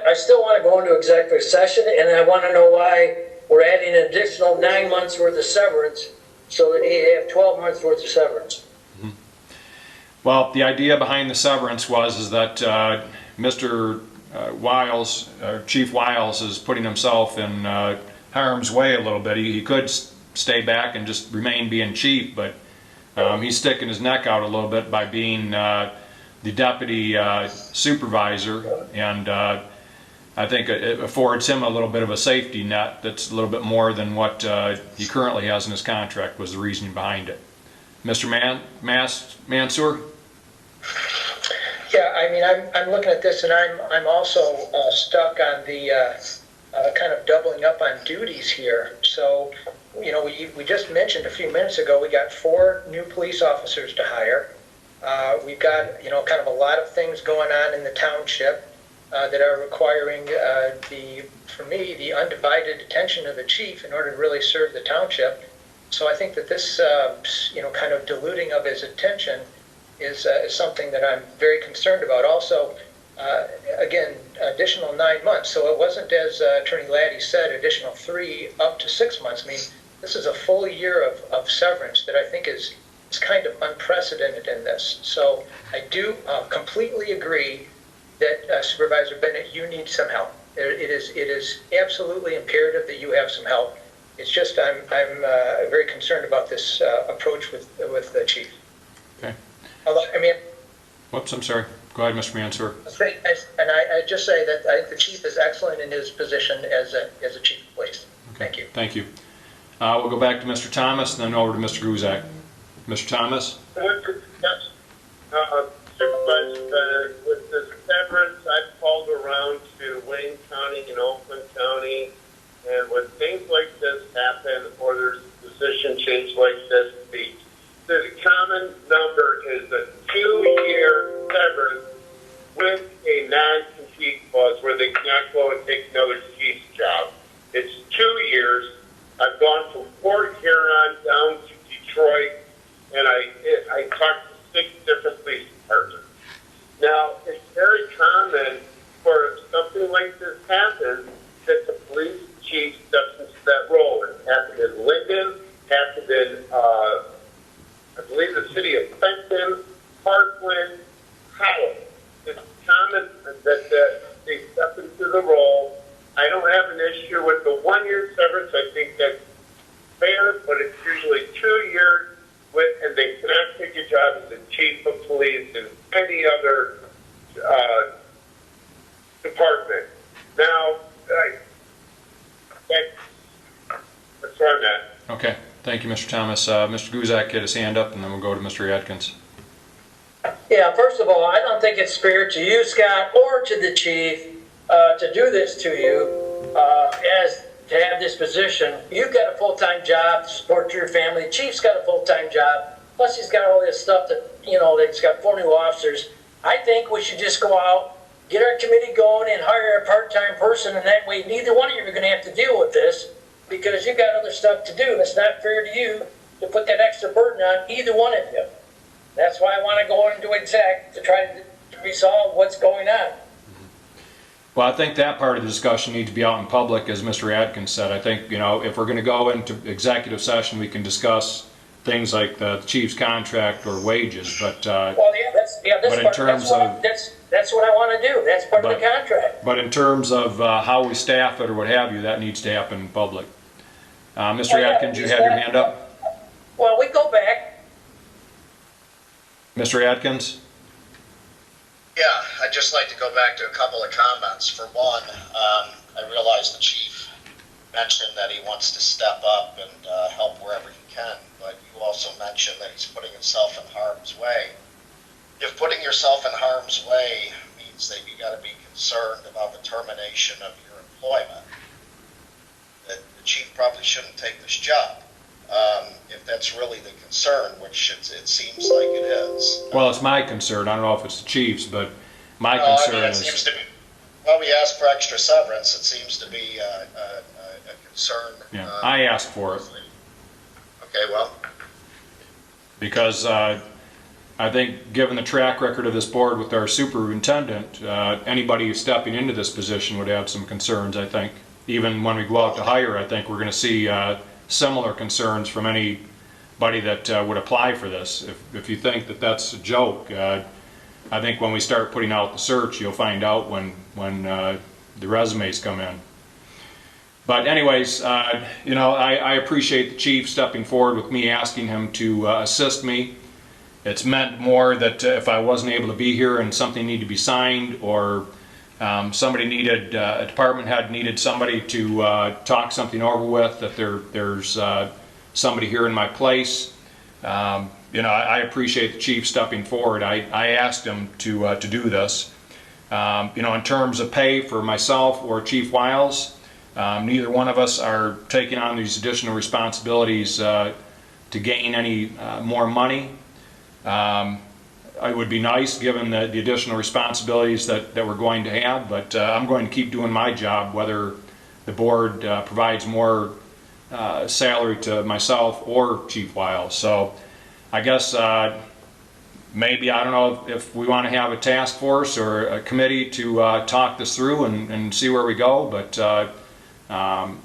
I still want to go into executive session, and I want to know why we're adding an additional 9 months worth of severance so that he have 12 months worth of severance. Well, the idea behind the severance is that Mr. Wiles, Chief Wiles, is putting himself in harm's way a little bit. He could stay back and just remain being chief, but he's sticking his neck out a little bit by being the deputy supervisor, and I think it affords him a little bit of a safety net that's a little bit more than what he currently has in his contract, was the reasoning behind it. Mr. Mansour? Yeah, I mean, I'm looking at this, and I'm also stuck on the kind of doubling up on duties here. So, you know, we just mentioned a few minutes ago, we got 4 new police officers to hire. We've got, you know, kind of a lot of things going on in the township that are requiring for me, the undivided attention of the chief in order to really serve the township. So I think that this, you know, kind of diluting of his attention is something that I'm very concerned about. Also, again, additional 9 months. So it wasn't, as Attorney Laddie said, additional 3 up to 6 months. I mean, this is a full year of severance that I think is kind of unprecedented in this. So I do completely agree that Supervisor Bennett, you need some help. It is absolutely imperative that you have some help. It's just I'm very concerned about this approach with the chief. Okay. I mean, Whoops, I'm sorry. Go ahead, Mr. Mansour. and I just say that I think the chief is excellent in his position as a chief of police. Okay. Thank you. Thank you. We'll go back to Mr. Thomas and then over to Mr. Guzak. Mr. Thomas? Yes, Supervisor Bennett, with the severance, I've called around to Wayne County and Oakland County, and when things like this happen or there's a position change like this, the common number is a 2-year severance with a non-compete clause where they cannot go and take another chief's job. It's 2 years. I've gone from Port Huron down to Detroit, and I talked to 6 different police departments. Now, it's very common for something like this happens that the police chief steps into that role. It happened in Linden, happened in, I believe, the city of Fenton, Parkland, Howell. It's common that they step into the role. I don't have an issue with the 1-year severance. I think that's fair, but it's usually 2 years. And they cannot take a job as the chief of police in any other department. Now, that's where I'm at. Okay. Thank you, Mr. Thomas. Mr. Guzak had his hand up, and then we'll go to Mr. Atkins. Yeah, first of all, I don't think it's fair to you, Scott, or to the chief to do this to you as to have this position. You've got a full-time job to support your family. The chief's got a full-time job. Plus, he's got all this stuff that, you know, he's got 4 new officers. I think we should just go out, get our committee going, and hire a part-time person, and that way neither one of you are going to have to deal with this because you've got other stuff to do. And it's not fair to you to put that extra burden on either one of you. That's why I want to go into exec to try to resolve what's going on. Well, I think that part of the discussion needs to be out in public, as Mr. Atkins said. I think, you know, if we're going to go into executive session, we can discuss things like the chief's contract or wages, but... Well, yeah, Yeah, But in terms of- that's what I want to do. That's part of the contract. But in terms of how we staff it or what have you, that needs to happen in public. Mr. Oh, yeah, Atkins, you had your hand up? Well, we go back. Mr. Atkins? Yeah, I'd just like to go back to a couple of comments. For one, I realize the chief mentioned that he wants to step up and help wherever he can, but you also mentioned that he's putting himself in harm's way. If putting yourself in harm's way means that you got to be concerned about the termination of your employment, that the chief probably shouldn't take this job. If that's really the concern, which it seems like it is. Well, it's my concern. I don't know if it's the chief's, but my No, I concern mean, it is... seems to be, well, we asked for extra severance. It seems to be a concern. Yeah, I asked for it. Okay, well, Because I think, given the track record of this board with our superintendent, anybody who's stepping into this position would have some concerns, I think. Even when we go out to hire, I think we're going to see similar concerns from anybody that would apply for this. If you think that that's a joke, I think when we start putting out the search, you'll find out when the resumes come in. But anyways, you know, I appreciate the chief stepping forward with me, asking him to assist me. It's meant more that if I wasn't able to be here and something needed to be signed, or somebody needed, a department head needed somebody to talk something over with, that there's somebody here in my place. You know, I appreciate the chief stepping forward. I asked him to do this. You know, in terms of pay for myself or Chief Wiles, neither one of us are taking on these additional responsibilities to gain any more money. It would be nice, given the additional responsibilities that we're going to have, but I'm going to keep doing my job, whether the board provides more salary to myself or Chief Wiles. So I guess maybe, I don't know if we want to have a task force or a committee to talk this through and see where we go, but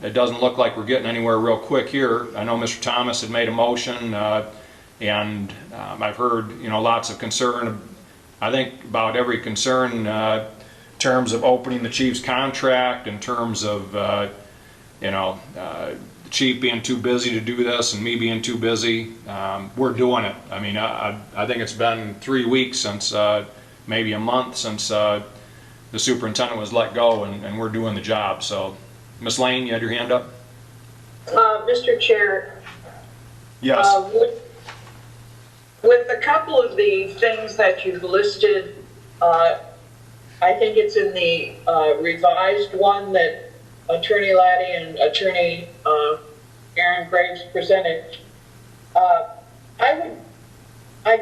it doesn't look like we're getting anywhere real quick here. I know Mr. Thomas had made a motion, and I've heard, you know, lots of concern. I think about every concern in terms of opening the chief's contract, in terms of, you know, the chief being too busy to do this and me being too busy. We're doing it. I mean, I think it's been 3 weeks since, maybe a month since the superintendent was let go, and we're doing the job. So, Ms. Lane, you had your hand up? Mr. Chair. Yes. With a couple of the things that you've listed, I think it's in the revised one that Attorney Laddie and Attorney Aaron Graves presented. I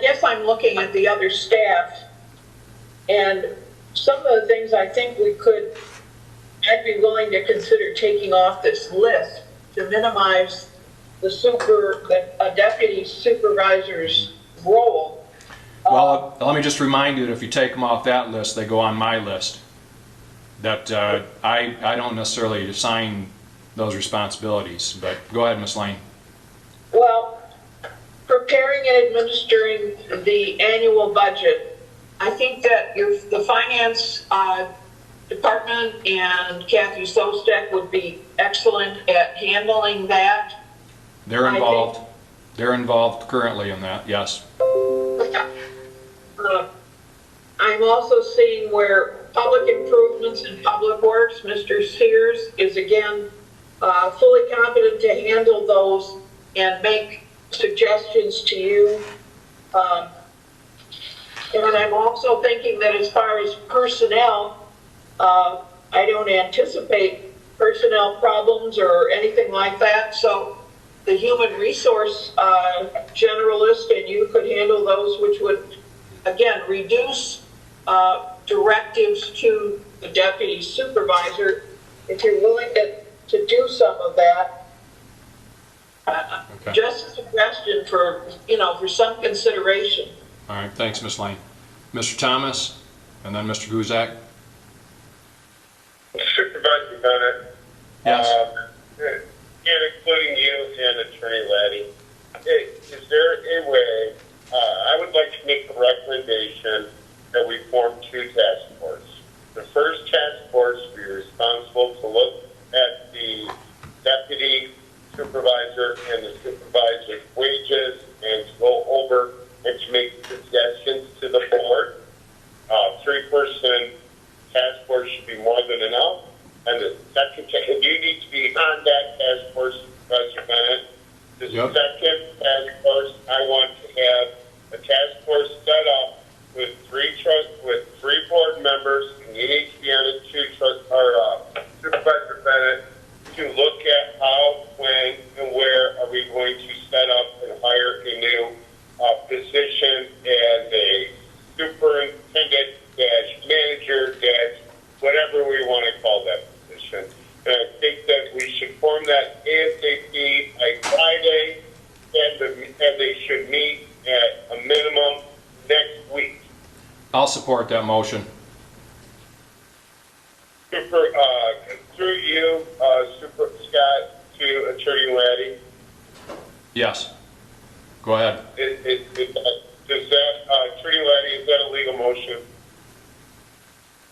guess I'm looking at the other staff, and some of the things I think I'd be willing to consider taking off this list to minimize a deputy supervisor's role. Well, let me just remind you that if you take them off that list, they go on my list. That I don't necessarily assign those responsibilities, but go ahead, Ms. Lane. Well, preparing and administering the annual budget, I think that the finance department and Kathy Sostek would be excellent at handling that. They're involved. They're involved currently in that, yes. I'm also seeing where public improvements and public works, Mr. Sears is again fully competent to handle those and make suggestions to you. And I'm also thinking that as far as personnel, I don't anticipate personnel problems or anything like that. So the human resource generalist and you could handle those, which would, again, reduce directives to the deputy supervisor. If you're willing to do some of that, Okay. just a suggestion for some consideration. All right, thanks, Ms. Lane. Mr. Thomas, and then Mr. Guzak. Supervisor Bennett. Yes. And including you and Attorney Laddie, is there a way, I would like to make a recommendation and to make suggestions to the board. 3-person task force should be more than enough. And the second, you need to be on that task force, Supervisor Bennett. The Yep. second task force, I want to have a task force set up with three board members, and you need to be on it too, Supervisor Bennett, to look at how, when, and where are we going to set up and hire a new position as a superintendent manager whatever we want to call that position. And I think that we should form that ASAP by Friday, and they should meet at a minimum next week. I'll support that motion. Through you, Super Scott, to Attorney Laddie. Yes. Go ahead. Does that, Attorney Laddie, is that a legal motion?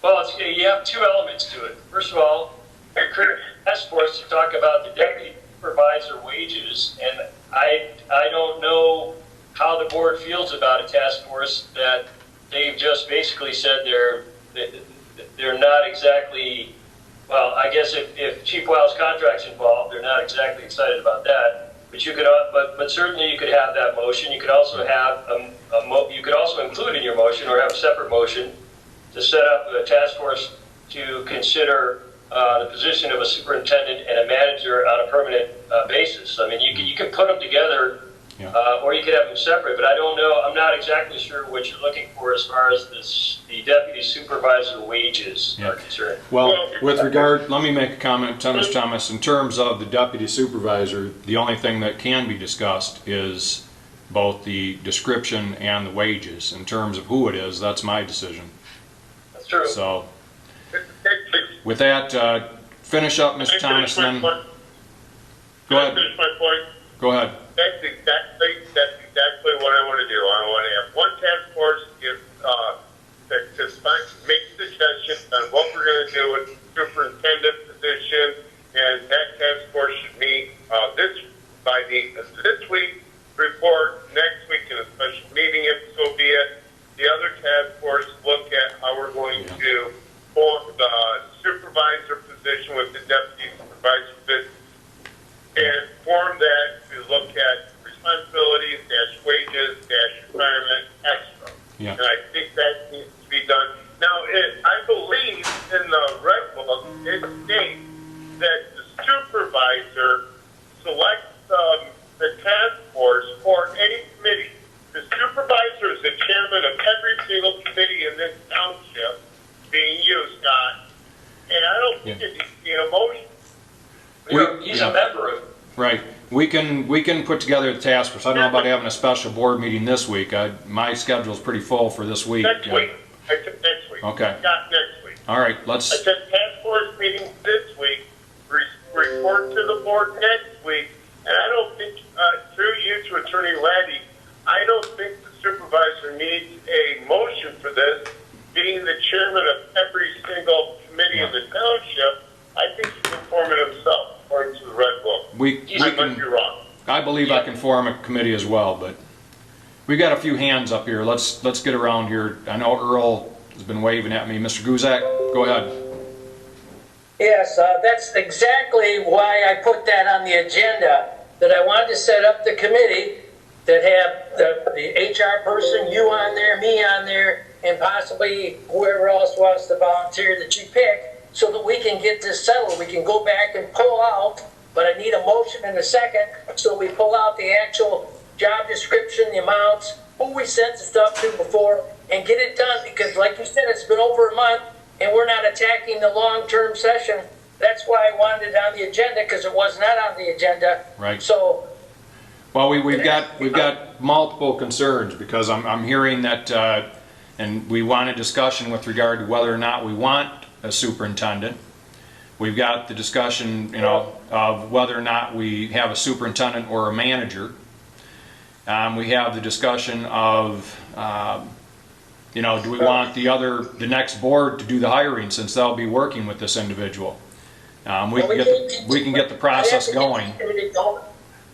Well, you have two elements to it. First of all, you're creating a task force to talk about the deputy supervisor wages, and I don't know how the board feels about a task force that they've just basically said they're not exactly, well, I guess if Chief Wiles' contract's involved, they're not exactly excited about that. But you could, but certainly you could have that motion. You could also have you could also include in your motion or have a separate motion to set up a task force to consider the position of a superintendent and a manager on a permanent basis. I mean, you can put them together, or you could have them separate. But I don't know. I'm not exactly sure what you're looking for as far as the deputy supervisor wages are concerned. Well, with regard, let me make a comment, Thomas. In terms of the deputy supervisor, the only thing that can be discussed is both the description and the wages. In terms of who it is, that's my decision. That's true. So, with that, finish up, Mr. Thomas, then. Go ahead. Finish my point. Go ahead. That's exactly what I want to do. I want to have one task force to make suggestions on what we're going to do with the superintendent position, and that task force should meet this week, report next week in a special meeting, if so be it. The other task force look at how we're going to form the supervisor position with the deputy supervisor position, and form that to look at responsibilities, wages, retirement, extra. Yeah. And I think that needs to be done. Now, I believe in the Red Book, it states that the supervisor selects the task force for any committee. The supervisor is the chairman of every single committee in this township being used, Scott. And I don't think it needs to be an emotion. He's a member of. Right. We can put together the task force. I don't know about having a special board meeting this week. My schedule's pretty full for this week. Next week. I said next week. Okay. Not next week. All right. I said task force meeting this week, report to the board next week, and I don't think, through you to Attorney Laddie, I don't think the supervisor needs a motion for this. Being the chairman of every single committee in the township, I think he can form it himself, according to the Red Book. I might be wrong. I believe I can form a committee as well, but we've got a few hands up here. Let's get around here. I know Earl has been waving at me. Mr. Guzak, go ahead. Yes, that's exactly why I put that on the agenda, that I wanted to set up the committee that have the HR person, you on there, me on there, and possibly whoever else wants to volunteer that you pick, so that we can get this settled. We can go back and pull out, but I need a motion in a second, so we pull out the actual job description, the amounts, who we sent the stuff to before, and get it done, because like you said, it's been over a month, and we're not attacking the long-term session. That's why I wanted it on the agenda, because it was not on the agenda. Right. So, well, we've got multiple concerns, because I'm hearing that, and we want a discussion with regard to whether or not we want a superintendent. We've got the discussion, of whether or not we have a superintendent or a manager. We have the discussion of, do we want the next board to do the hiring, since they'll be working with this individual? We can get the process going.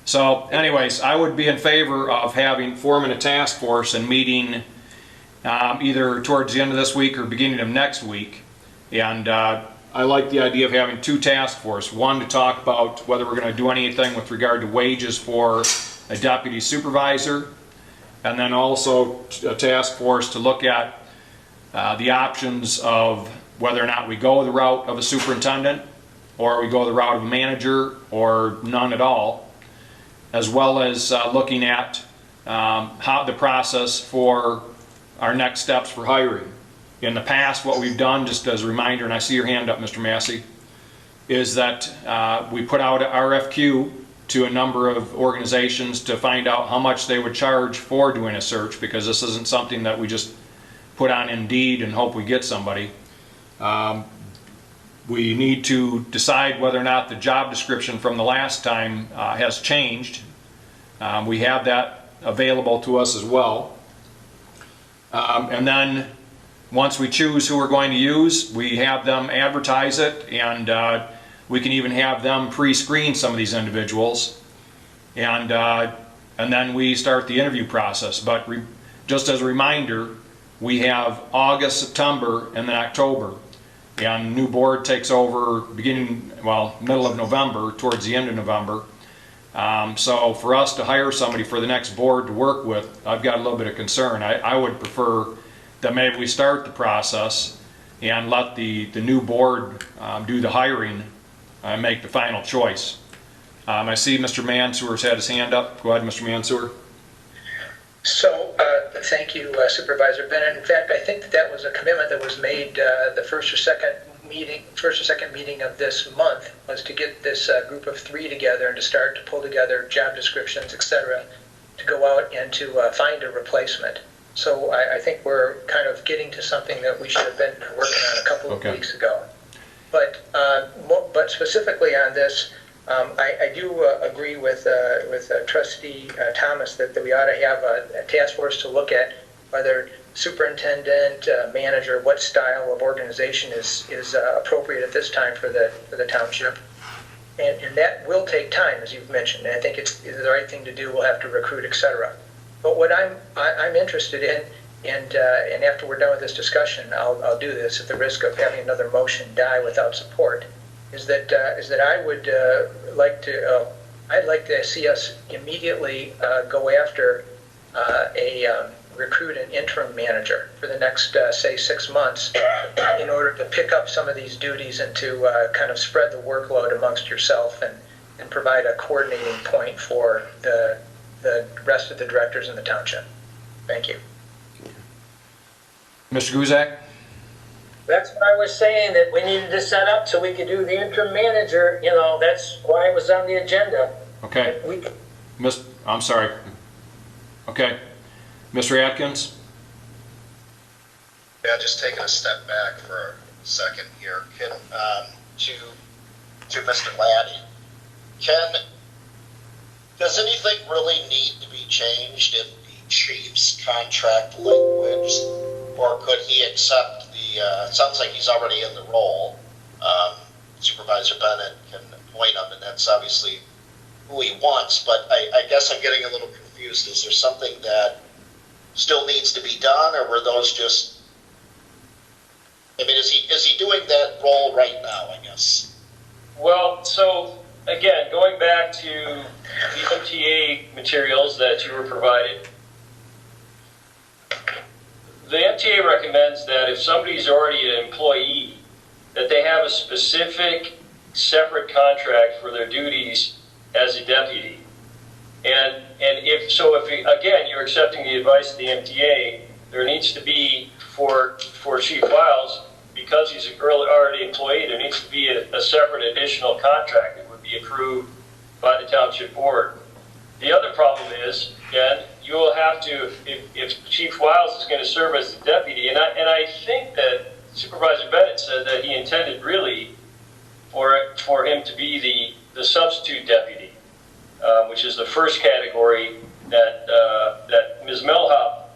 So anyways, I would be in favor of forming a task force and meeting either towards the end of this week or beginning of next week. And I like the idea of having two task force. One to talk about whether we're going to do anything with regard to wages for a deputy supervisor, and then also a task force to look at the options of whether or not we go the route of a superintendent, or we go the route of a manager, or none at all, as well as looking at how the process for our next steps for hiring. In the past, what we've done, just as a reminder, and I see your hand up, Mr. Massey, is that we put out an RFQ to a number of organizations to find out how much they would charge for doing a search, because this isn't something that we just put on Indeed and hope we get somebody. We need to decide whether or not the job description from the last time has changed. We have that available to us as well. And then once we choose who we're going to use, we have them advertise it, and we can even have them pre-screen some of these individuals, and then we start the interview process. But just as a reminder, we have August, September, and then October, and the new board takes over middle of November, towards the end of November. So for us to hire somebody for the next board to work with, I've got a little bit of concern. I would prefer that maybe we start the process and let the new board do the hiring and make the final choice. I see Mr. Mansour's had his hand up. Go ahead, Mr. Mansour. So, thank you, Supervisor Bennett. In fact, I think that was a commitment that was made the first or second meeting of this month, was to get this group of three together and to start to pull together job descriptions, etc., to go out and to find a replacement. So I think we're kind of getting to something that we should have been working on a couple of weeks ago. But specifically on this, I do agree with Trustee Thomas that we ought to have a task force to look at whether superintendent, manager, what style of organization is appropriate at this time for the township. And that will take time, as you've mentioned. And I think it's the right thing to do. We'll have to recruit, etc. But what I'm interested in, and after we're done with this discussion, I'll do this at the risk of having another motion die without support, is that I would I'd like to see us immediately go after recruit an interim manager for the next say 6 months, in order to pick up some of these duties and to kind of spread the workload amongst yourself and provide a coordinating point for the rest of the directors in the township. Thank you. Mr. Guzak? That's what I was saying, that we needed to set up so we could do the interim manager. That's why it was on the agenda. Okay. I'm sorry. Okay. Mr. Atkins? Yeah, just taking a step back for a second here. To Mr. Laddie, does anything really need to be changed in the chief's contract language, or could he accept it sounds like he's already in the role. Supervisor Bennett can appoint him, and that's obviously who he wants, but I guess I'm getting a little confused. Is there something that still needs to be done, or were those just, is he doing that role right now, I guess? Well, so again, going back to the MTA materials that you were provided, the MTA recommends that if somebody's already an employee, that they have a specific separate contract for their duties as a deputy. And if again, you're accepting the advice of the MTA, there needs to be for Chief Wiles, because he's an already employee, there needs to be a separate additional contract that would be approved by the township board. The other problem is, again, you will have to, if Chief Wiles is going to serve as the deputy, and I think that Supervisor Bennett said that he intended really for him to be the substitute deputy, which is the first category that Ms. Melhop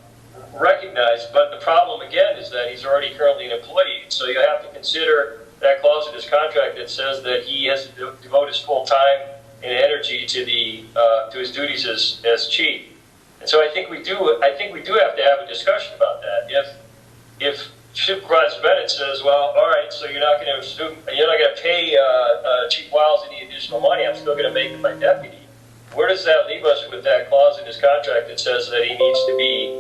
recognized. But the problem again is that he's already currently an employee, so you have to consider that clause in his contract that says that he has to devote his full time and energy to his duties as chief. And so I think we do have to have a discussion about that. If Supervisor Bennett says, well, all right, so you're not going to pay Chief Wiles any additional money, I'm still going to make him my deputy. Where does that leave us with that clause in his contract that says that he needs to be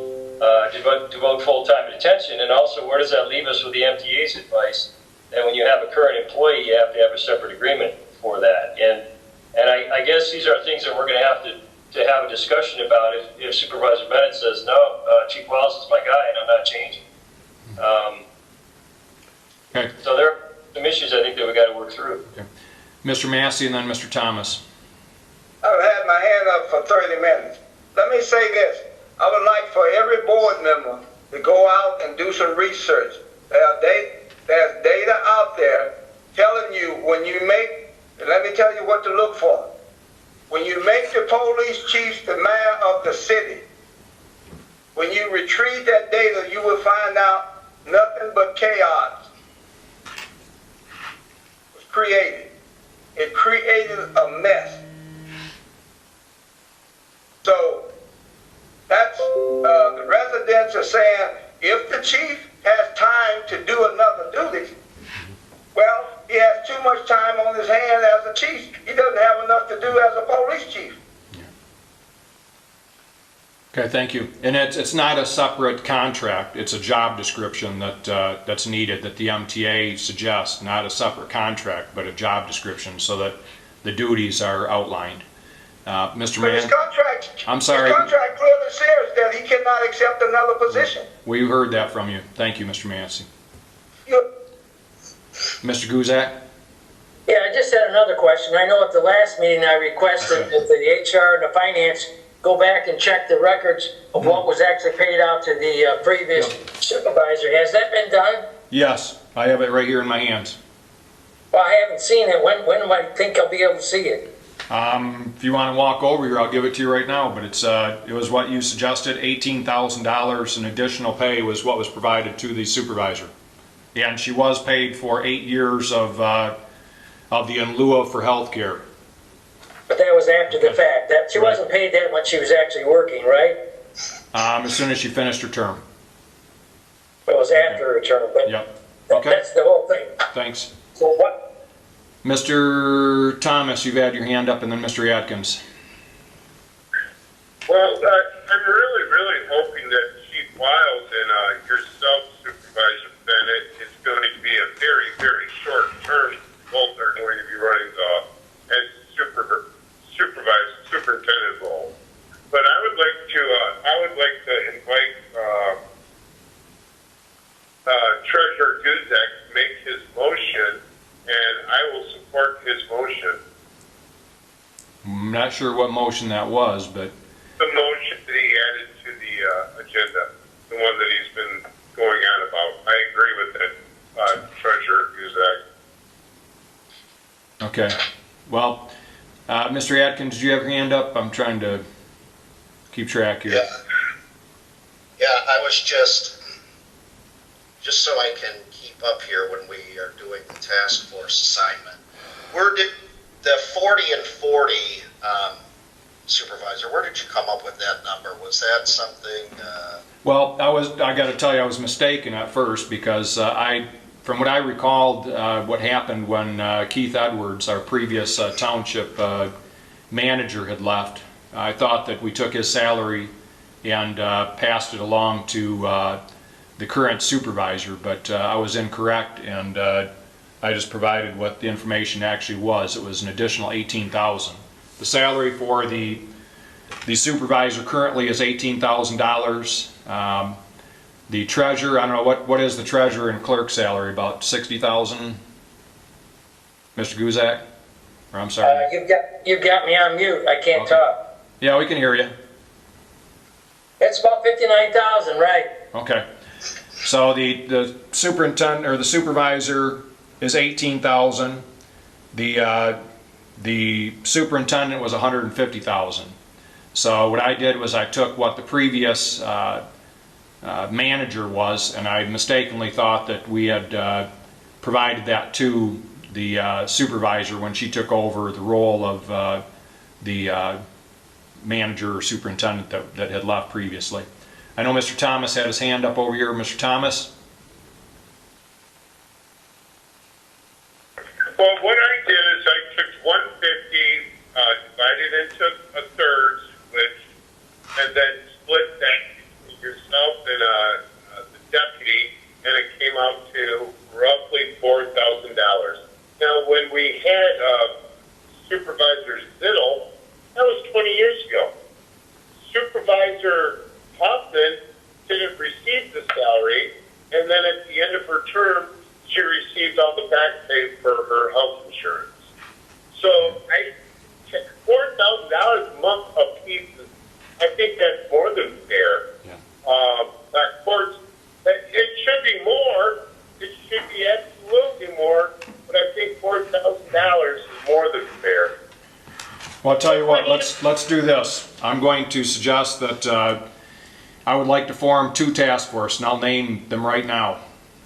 devote full-time attention? And also, where does that leave us with the MTA's advice that when you have a current employee, you have to have a separate agreement for that? And I guess these are things that we're going to have to have a discussion about if Supervisor Bennett says, no, Chief Wiles is my guy and I'm not changing. Okay. So there are some issues I think that we got to work through. Okay. Mr. Massey and then Mr. Thomas. I've had my hand up for 30 minutes. Let me say this. I would like for every board member to go out and do some research. There's data out there telling you when you make, let me tell you what to look for. When you make the police chiefs the mayor of the city, when you retrieve that data, you will find out nothing but chaos was created. It created a mess. So that's the residents are saying if the chief has time to do another duty, well, he has too much time on his hand as a chief. He doesn't have enough to do as a police chief. Okay, thank you. And it's not a separate contract. It's a job description that's needed, that the MTA suggests, not a separate contract, but a job description so that the duties are outlined. Mr. But Mann? his contract, I'm sorry. His contract clearly says that he cannot accept another position. We heard that from you. Thank you, Mr. Massey. You, Mr. Guzak? Yeah, I just had another question. I know at the last meeting I requested that the HR and the finance go back and check the records of what was actually paid out to the previous supervisor. Has that been done? Yes, I have it right here in my hands. Well, I haven't seen it. When do I think I'll be able to see it? If you want to walk over here, I'll give it to you right now, but it was what you suggested. $18,000 in additional pay was what was provided to the supervisor. And she was paid for 8 years of the in lieu of for health care. But that was after the fact. That she wasn't paid that when she was actually working, right? As soon as she finished her term. It was after her term. But Yep. Okay. That's the whole thing. Thanks. So what? Mr. Thomas, you've had your hand up, and then Mr. Atkins. Well, I'm really hoping that Chief Wiles and yourself, Supervisor Bennett, is going to be a very short term. Both are going to be running the superintendent role. But I would like to invite Treasurer Guzek to make his motion, and I will support his motion. I'm not sure what motion that was, but The motion that he added to the agenda, the one that he's been going on about. I agree with it, Treasurer Guzek. okay. Well, Mr. Atkins, did you have your hand up? I'm trying to keep track here. Yeah, I was just so I can keep up here when we are doing the task force assignment. Where did the 40 and 40 supervisor, where did you come up with that number? Was that something? Well, I got to tell you, I was mistaken at first because from what I recalled, what happened when Keith Edwards, our previous township manager, had left, I thought that we took his salary and passed it along to the current supervisor, but I was incorrect, and I just provided what the information actually was. It was an additional $18,000. The salary for the supervisor currently is $18,000. The treasurer, I don't know, what is the treasurer and clerk salary? About $60,000? Mr. Guzak? Or I'm sorry. You've got me on mute. I can't talk. Yeah, we can hear you. It's about 59,000, right? Okay. So the superintendent or the supervisor is 18,000. The superintendent was 150,000. So what I did was I took what the previous manager was, and I mistakenly thought that we had provided that to the supervisor when she took over the role of the manager or superintendent that had left previously. I know Mr. Thomas had his hand up over here. Mr. Thomas? Well, what I did is I took 150, divided into a thirds, and then split that between yourself and the deputy, and it came out to roughly $4,000. Now, when we had Supervisor Zittle, that was 20 years ago. Supervisor Hoffman didn't receive the salary, and then at the end of her term, she received all the back pay for her health insurance. So I $4,000 a month a piece. I think that's more than fair. Yeah. Of course, it should be more. It should be absolutely more. But I think $4,000 is more than fair. Well, I'll tell you what, let's do this. I'm going to suggest that I would like to form 2 task forces, and I'll name them right now.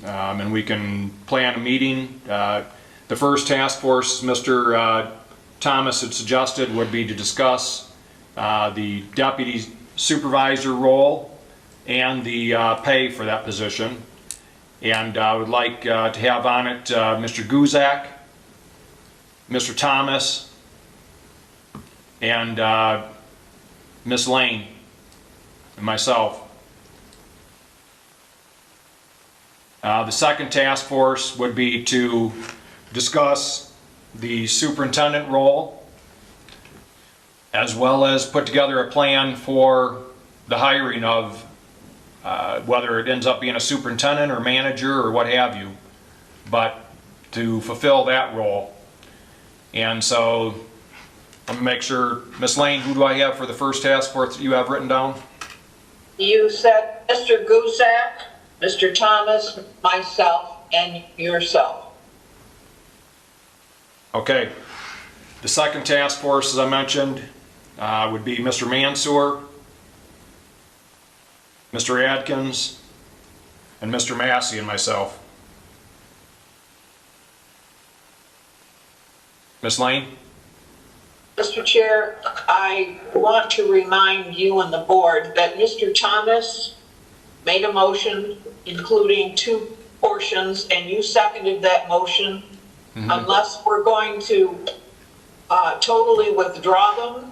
And we can plan a meeting. The first task force Mr. Thomas had suggested would be to discuss the deputy supervisor role and the pay for that position. And I would like to have on it Mr. Guzak, Mr. Thomas, and Ms. Lane, and myself. The second task force would be to discuss the superintendent role, as well as put together a plan for the hiring of whether it ends up being a superintendent or manager or what have you, but to fulfill that role. And so I'm gonna make sure, Ms. Lane, who do I have for the first task force that you have written down? You said Mr. Guzak, Mr. Thomas, myself, and yourself. Okay. The second task force, as I mentioned, would be Mr. Mansour, Mr. Adkins, and Mr. Massey and myself. Ms. Lane? Mr. Chair, I want to remind you and the board that Mr. Thomas made a motion including 2 portions, and you seconded that motion. Unless we're going to totally withdraw them,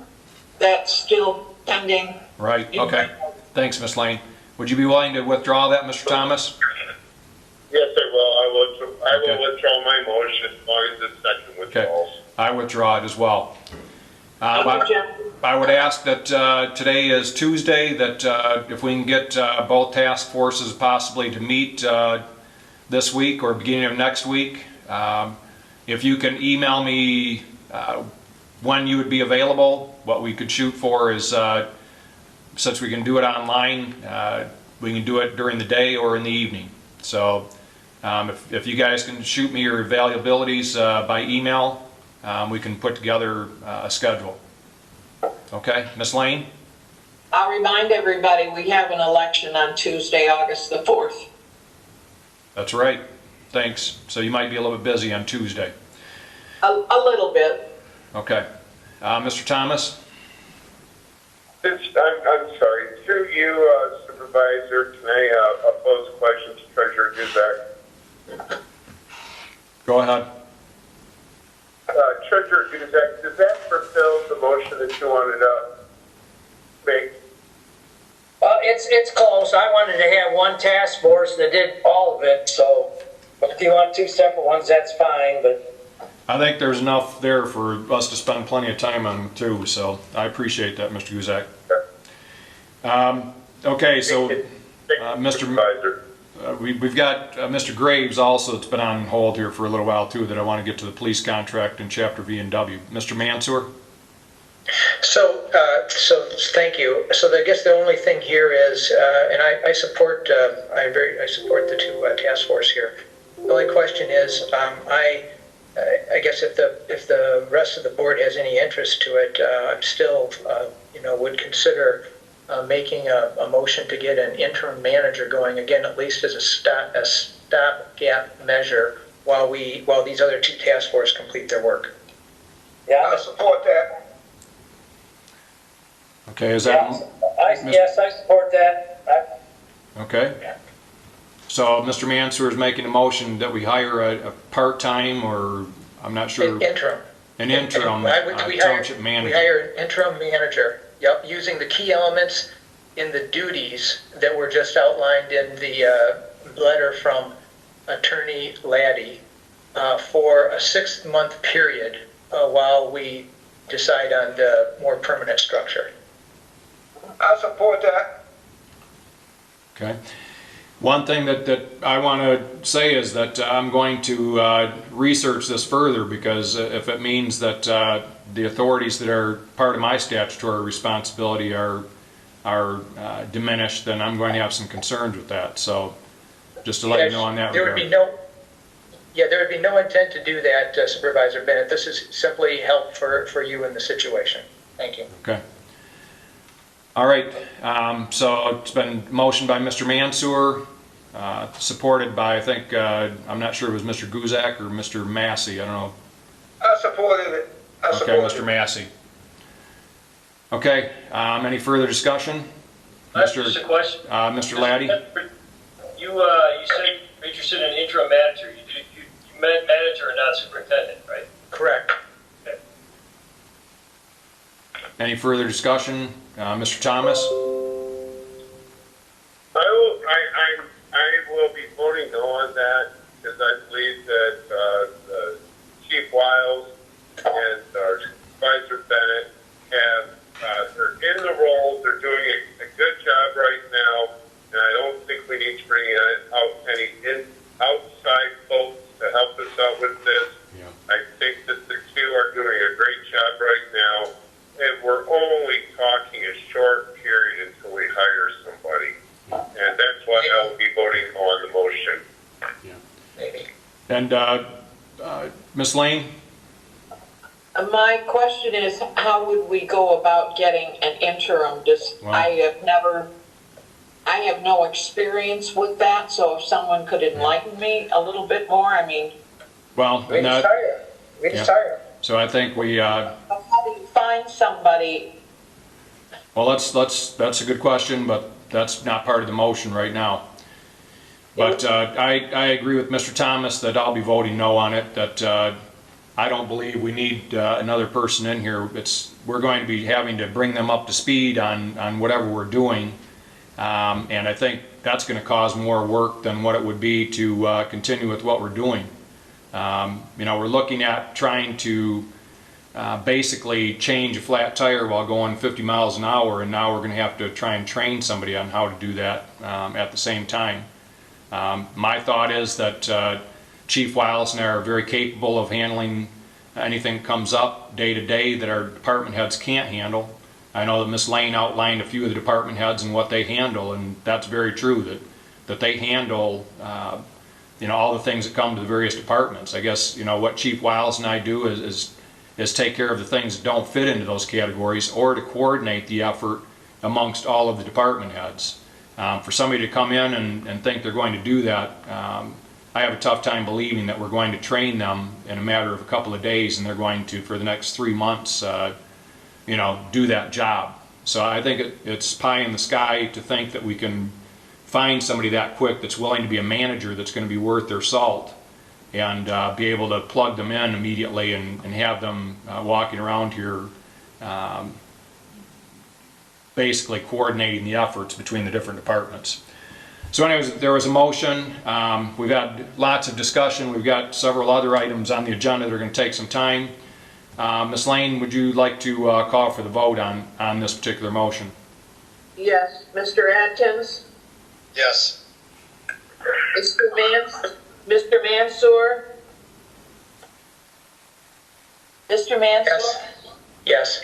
that's still pending. Right, okay. Thanks, Ms. Lane. Would you be willing to withdraw that, Mr. Thomas? Yes, I will. I will withdraw my motion as long as the second withdrawals. Okay. I withdraw it as well. I would ask that today is Tuesday, that if we can get both task forces possibly to meet this week or beginning of next week. If you can email me when you would be available, what we could shoot for is, since we can do it online, we can do it during the day or in the evening. So if you guys can shoot me your availabilities by email, we can put together a schedule. Okay, Ms. Lane? I'll remind everybody, we have an election on Tuesday, August the 4th. That's right. Thanks. So you might be a little bit busy on Tuesday. A little bit. Okay. Mr. Thomas? I'm sorry. Through you, Supervisor, can I pose a question to Treasurer Guzak? Go ahead. Treasurer Guzak, does that fulfill the motion that you wanted to make? Well, it's close. I wanted to have one task force that did all of it, so, but if you want 2 separate ones, that's fine, but. I think there's enough there for us to spend plenty of time on too, so I appreciate that, Mr. Guzak. Okay, so we've got Mr. Graves also that's been on hold here for a little while too, that I want to get to the police contract in Chapter V and W. Mr. Mansour? So thank you. So I guess the only thing here is, and I support the 2 task force here. The only question is, I guess if the rest of the board has any interest to it, I'm still, would consider making a motion to get an interim manager going again, at least as a stopgap measure while these other two task forces complete their work. I support that. Okay, is that? Yes, I support that. Okay. So Mr. Mansour is making a motion that we hire a part-time, or I'm not sure. Interim. An interim township manager. We hire an interim manager, yep, using the key elements in the duties that were just outlined in the letter from Attorney Laddie for a 6-month period while we decide on the more permanent structure. I support that. Okay. One thing that I want to say is that I'm going to research this further, because if it means that the authorities that are part of my statutory responsibility are diminished, then I'm going to have some concerns with that. So just to let you know on that regard. There would be no intent to do that, Supervisor Bennett. This is simply help for you in the situation. Thank you. Okay. All right, so it's been motioned by Mr. Mansour, supported by, I think, I'm not sure it was Mr. Guzak or Mr. Massey, I don't know. I supported it. Okay, Mr. Massey. Okay, any further discussion? That's just a question. Mr. Laddie? You say you're interested in interim manager. You meant manager and not superintendent, right? Correct. Okay. Any further discussion? Mr. Thomas? I will be voting no on that, because I believe that Chief Wiles and Supervisor Bennett are in the role. They're doing a good job right now, and I don't think we need to bring out any outside folks to help us out with this. Yeah. I think that the two are doing a great job right now, and we're only talking a short period until we hire somebody. And that's why I'll be voting on the motion. Yeah. And Ms. Lane? My question is, how would we go about getting an interim? I have no experience with that, so if someone could enlighten me a little bit more, I mean. Well, We just hire. We just hire. so I think we, How do you find somebody? well, that's a good question, but that's not part of the motion right now. But I agree with Mr. Thomas that I'll be voting no on it, that I don't believe we need another person in here. We're going to be having to bring them up to speed on whatever we're doing, and I think that's going to cause more work than what it would be to continue with what we're doing. We're looking at trying to basically change a flat tire while going 50 miles an hour, and now we're going to have to try and train somebody on how to do that at the same time. My thought is that Chief Wiles and I are very capable of handling anything that comes up day to day that our department heads can't handle. I know that Ms. Lane outlined a few of the department heads and what they handle, and that's very true, that they handle all the things that come to the various departments. I guess what Chief Wiles and I do is take care of the things that don't fit into those categories, or to coordinate the effort amongst all of the department heads. For somebody to come in and think they're going to do that, I have a tough time believing that we're going to train them in a matter of a couple of days, and they're going to, for the next 3 months, do that job. So I think it's pie in the sky to think that we can find somebody that quick that's willing to be a manager that's going to be worth their salt, and be able to plug them in immediately and have them walking around here basically coordinating the efforts between the different departments. So anyways, there was a motion. We've had lots of discussion. We've got several other items on the agenda that are going to take some time. Ms. Lane, would you like to call for the vote on this particular motion? Yes, Mr. Atkins, Yes. Mr. Mansour, Mr. Mansour, Yes.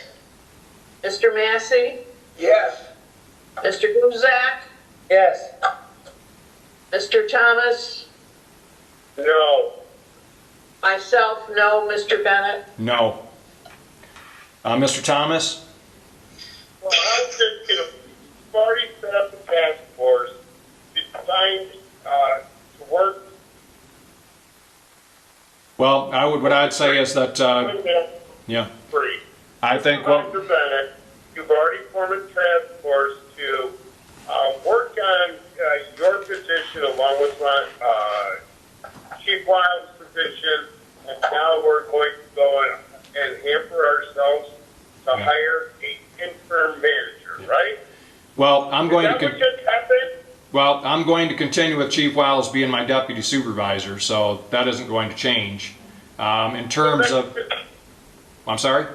Mr. Massey, Yes. Mr. Guzak, Yes. Mr. Thomas, No. myself, no, Mr. Bennett. No. Mr. Thomas? Well, I'm just going to already set up a task force designed to work Well, what I'd say is that, yeah, Free. I think what, Supervisor Bennett, you've already formed a task force to work on your position along with Chief Wild's position, and now we're going to go and hamper ourselves to hire an interim manager, right? well, I'm going Is that what just happened? Well, I'm going to continue with Chief Wiles being my deputy supervisor, so that isn't going to change. In terms of, I'm sorry?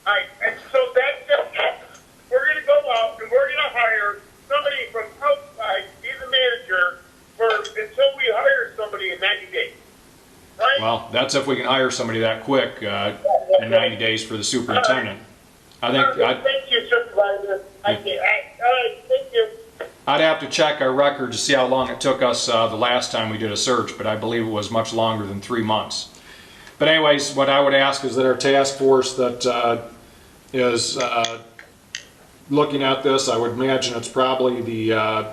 Alright, and so that's just, we're gonna go out and we're gonna hire somebody from outside, be the manager, until we hire somebody in 90 days, right? Well, that's if we can hire somebody that quick, in 90 days for the superintendent. I think, Thank you, Supervisor. Alright, thank you. I'd have to check our record to see how long it took us the last time we did a search, but I believe it was much longer than 3 months. But anyways, what I would ask is that our task force that is looking at this, I would imagine it's probably the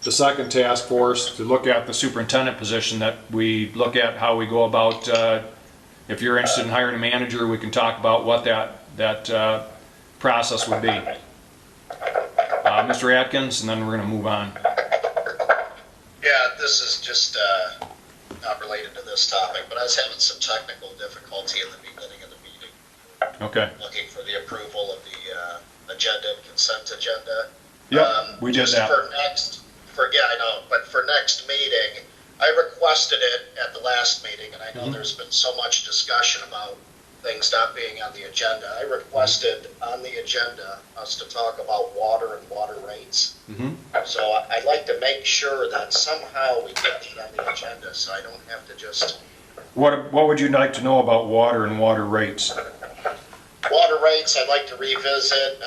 second task force to look at the superintendent position, that we look at how we go about, if you're interested in hiring a manager, we can talk about what that process would be. Mr. Atkins, and then we're going to move on. Yeah, this is just not related to this topic, but I was having some technical difficulty in the beginning of the meeting. Okay. Looking for the approval of the agenda and consent agenda. Yep, we did that. I know, but for next meeting, I requested it at the last meeting, and I know there's been so much discussion about things not being on the agenda. I requested on the agenda us to talk about water and water rates. So I'd like to make sure that somehow we get it on the agenda, so I don't have to just... What would you like to know about water and water rates? Water rates, I'd like to revisit.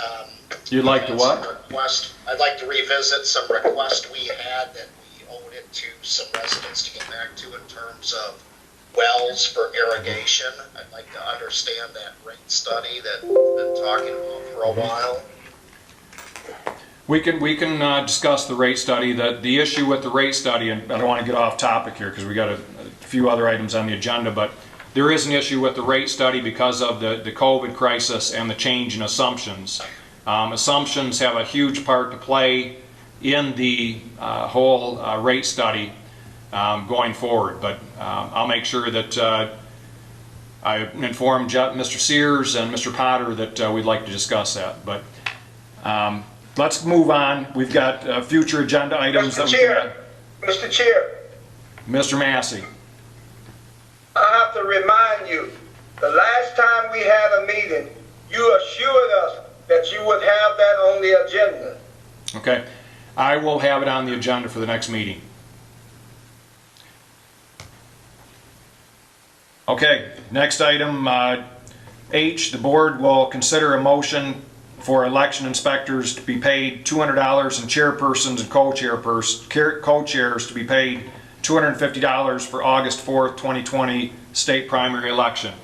You'd like to what? I'd like to revisit some requests we had that we owed it to some residents to get back to in terms of wells for irrigation. I'd like to understand that rate study that we've been talking about for a while. We can discuss the rate study. The issue with the rate study, and I don't want to get off topic here because we got a few other items on the agenda, but there is an issue with the rate study because of the COVID crisis and the change in assumptions. Assumptions have a huge part to play in the whole rate study going forward, but I'll make sure that I inform Mr. Sears and Mr. Potter that we'd like to discuss that. But let's move on. We've got future agenda items that we can add. Mr. Chair, Mr. Massey. I have to remind you, the last time we had a meeting, you assured us that you would have that on the agenda. Okay. I will have it on the agenda for the next meeting. Okay, next item, H, the board will consider a motion for election inspectors to be paid $200 and chairpersons and co-chairs to be paid $250 for August 4th, 2020 state primary election.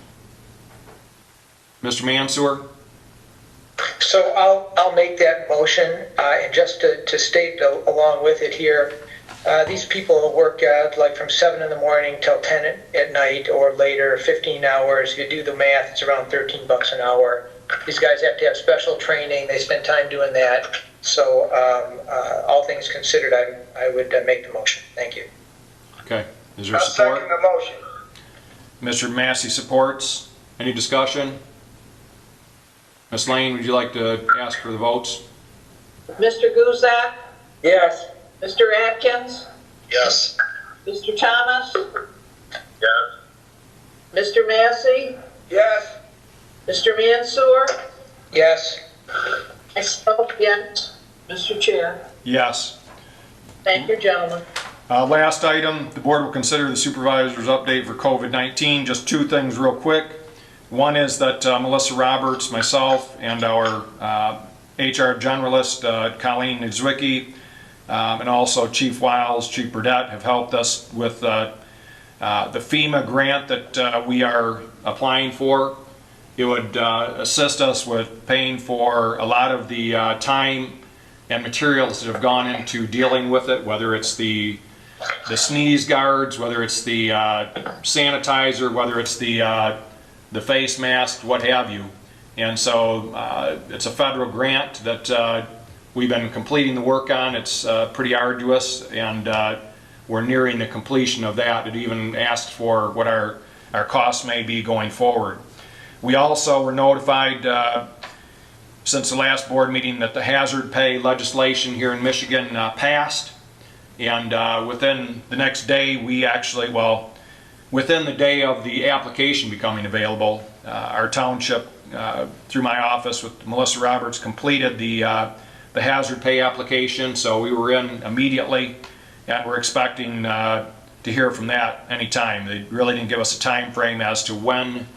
Mr. Mansour? So I'll make that motion, and just to state along with it here, these people work like from 7 in the morning till 10 at night or later, 15 hours. You do the math, it's around $13 an hour. These guys have to have special training. They spend time doing that. So all things considered, I would make the motion. Thank you. Okay. Is there I support? second the motion. Mr. Massey supports. Any discussion? Ms. Lane, would you like to ask for the votes? Mr. Guzak, Yes. Mr. Atkins, Yes. Mr. Thomas, Yes. Mr. Massey, Yes. Mr. Mansour, Yes. myself, yes, Mr. Chair. Yes. Thank you, gentlemen. Last item, the board will consider the supervisor's update for COVID-19. Just two things real quick. One is that Melissa Roberts, myself, and our HR generalist, Colleen Nizwicki, and also Chief Wiles, Chief Burdett, have helped us with the FEMA grant that we are applying for. It would assist us with paying for a lot of the time and materials that have gone into dealing with it, whether it's the the sneeze guards, whether it's the sanitizer, whether it's the face mask, what have you. And so it's a federal grant that we've been completing the work on. It's pretty arduous, and we're nearing the completion of that. It even asked for what our costs may be going forward. We also were notified since the last board meeting that the hazard pay legislation here in Michigan passed, and within the next day within the day of the application becoming available, our township through my office with Melissa Roberts completed the hazard pay application, so we were in immediately, and we're expecting to hear from that anytime. They really didn't give us a time frame as to when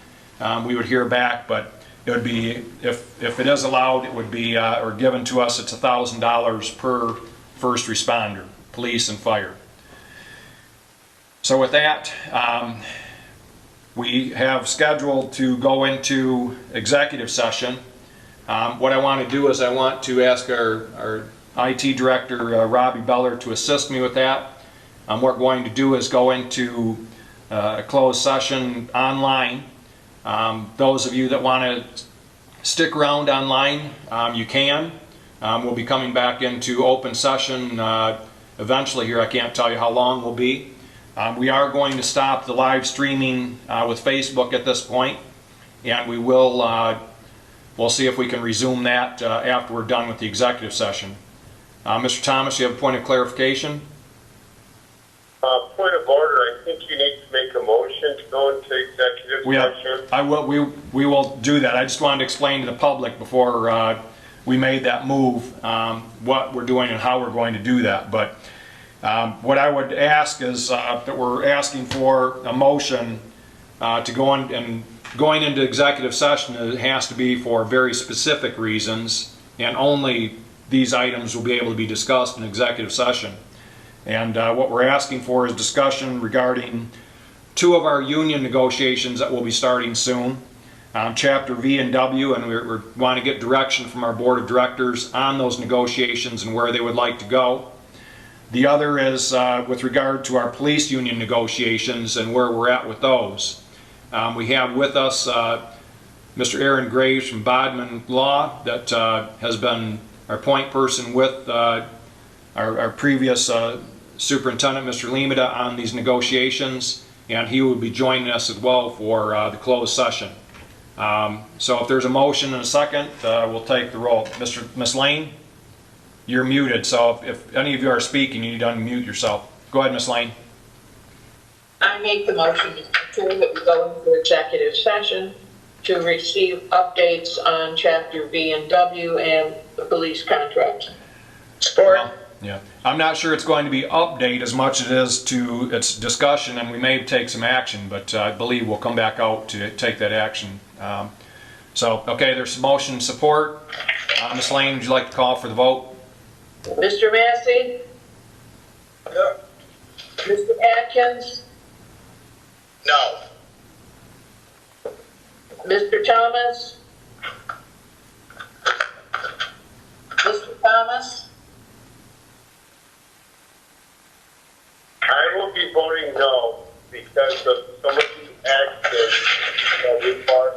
we would hear back, but it would be, if it is allowed, it would be, or given to us, it's $1,000 per first responder, police and fire. So with that, we have scheduled to go into executive session. What I want to do is I want to ask our IT director, Robbie Beller, to assist me with that. What we're going to do is go into a closed session online. Those of you that want to stick around online, you can. We'll be coming back into open session eventually here. I can't tell you how long we'll be. We are going to stop the live streaming with Facebook at this point, and we will we'll see if we can resume that after we're done with the executive session. Mr. Thomas, you have a point of clarification? Point of order, I think you need to make a motion to go into executive session. We will do that. I just wanted to explain to the public before we made that move what we're doing and how we're going to do that. But what I would ask is that we're asking for a motion to go on, and going into executive session, it has to be for very specific reasons, and only these items will be able to be discussed in executive session. And what we're asking for is discussion regarding 2 of our union negotiations that will be starting soon, Chapter V and W, and we want to get direction from our board of directors on those negotiations and where they would like to go. The other is with regard to our police union negotiations and where we're at with those. We have with us Mr. Aaron Graves from Bodman Law that has been our point person with our previous superintendent, Mr. Limita, on these negotiations, and he will be joining us as well for the closed session. So if there's a motion and a second, we'll take the roll. Ms. Lane, you're muted, so if any of you are speaking, you need to unmute yourself. Go ahead, Ms. Lane. I make the motion to that we go into executive session to receive updates on Chapter V and W and the police contract. Support. Well, yeah, I'm not sure it's going to be update as much as it is to its discussion, and we may take some action, but I believe we'll come back out to take that action. So, okay, there's motion support. Ms. Lane, would you like to call for the vote? Mr. Massey? Yeah. Mr. Atkins? No. Mr. Thomas? Mr. Thomas? I will be voting no because of some of the actions that we are.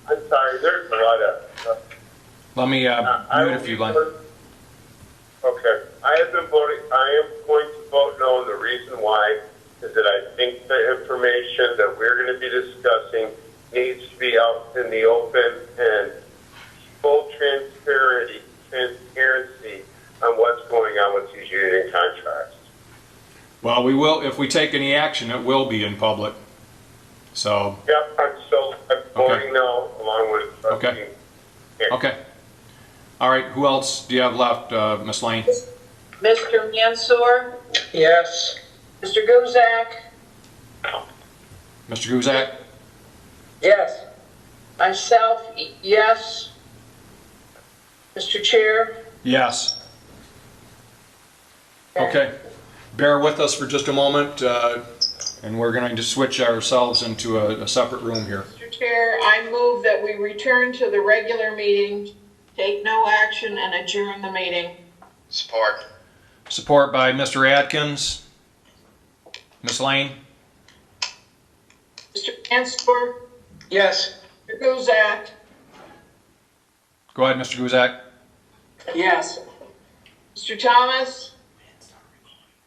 I'm sorry, there's a lot of. Let me mute if you'd like. Okay, I am going to vote no, and the reason why is that I think the information that we're going to be discussing needs to be out in the open and full transparency on what's going on with these union contracts. Well, we will, if we take any action, it will be in public. So. Yep, I'm voting no along with trustee. Okay. Okay. All right, who else do you have left, Ms. Lane? Mr. Mansour? Yes. Mr. Guzak? Mr. Guzak? Yes. Myself, yes. Mr. Chair? Yes. Okay. Bear with us for just a moment, and we're going to switch ourselves into a separate room here. Mr. Chair, I move that we return to the regular meeting, take no action, and adjourn the meeting. Support. Support by Mr. Atkins. Ms. Lane? Mr. Anstor, Yes. Mr. Guzak, Go ahead, Mr. Guzak. yes. Mr. Thomas,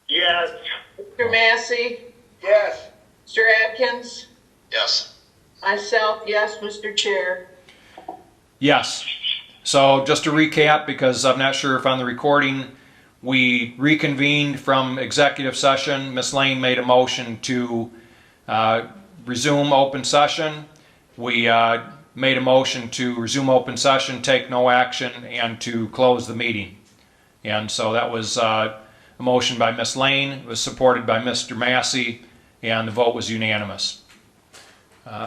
Yes. Mr. Massey, Yes. Mr. Atkins, Yes. myself, yes, Mr. Chair. Yes. So just to recap, because I'm not sure if on the recording, we reconvened from executive session. Ms. Lane made a motion to resume open session. We made a motion to resume open session, take no action, and to close the meeting. And so that was a motion by Ms. Lane. It was supported by Mr. Massey, and the vote was unanimous.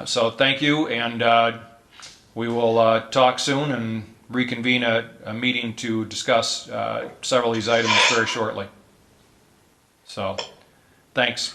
So thank you, and we will talk soon and reconvene a meeting to discuss several of these items very shortly. So, thanks.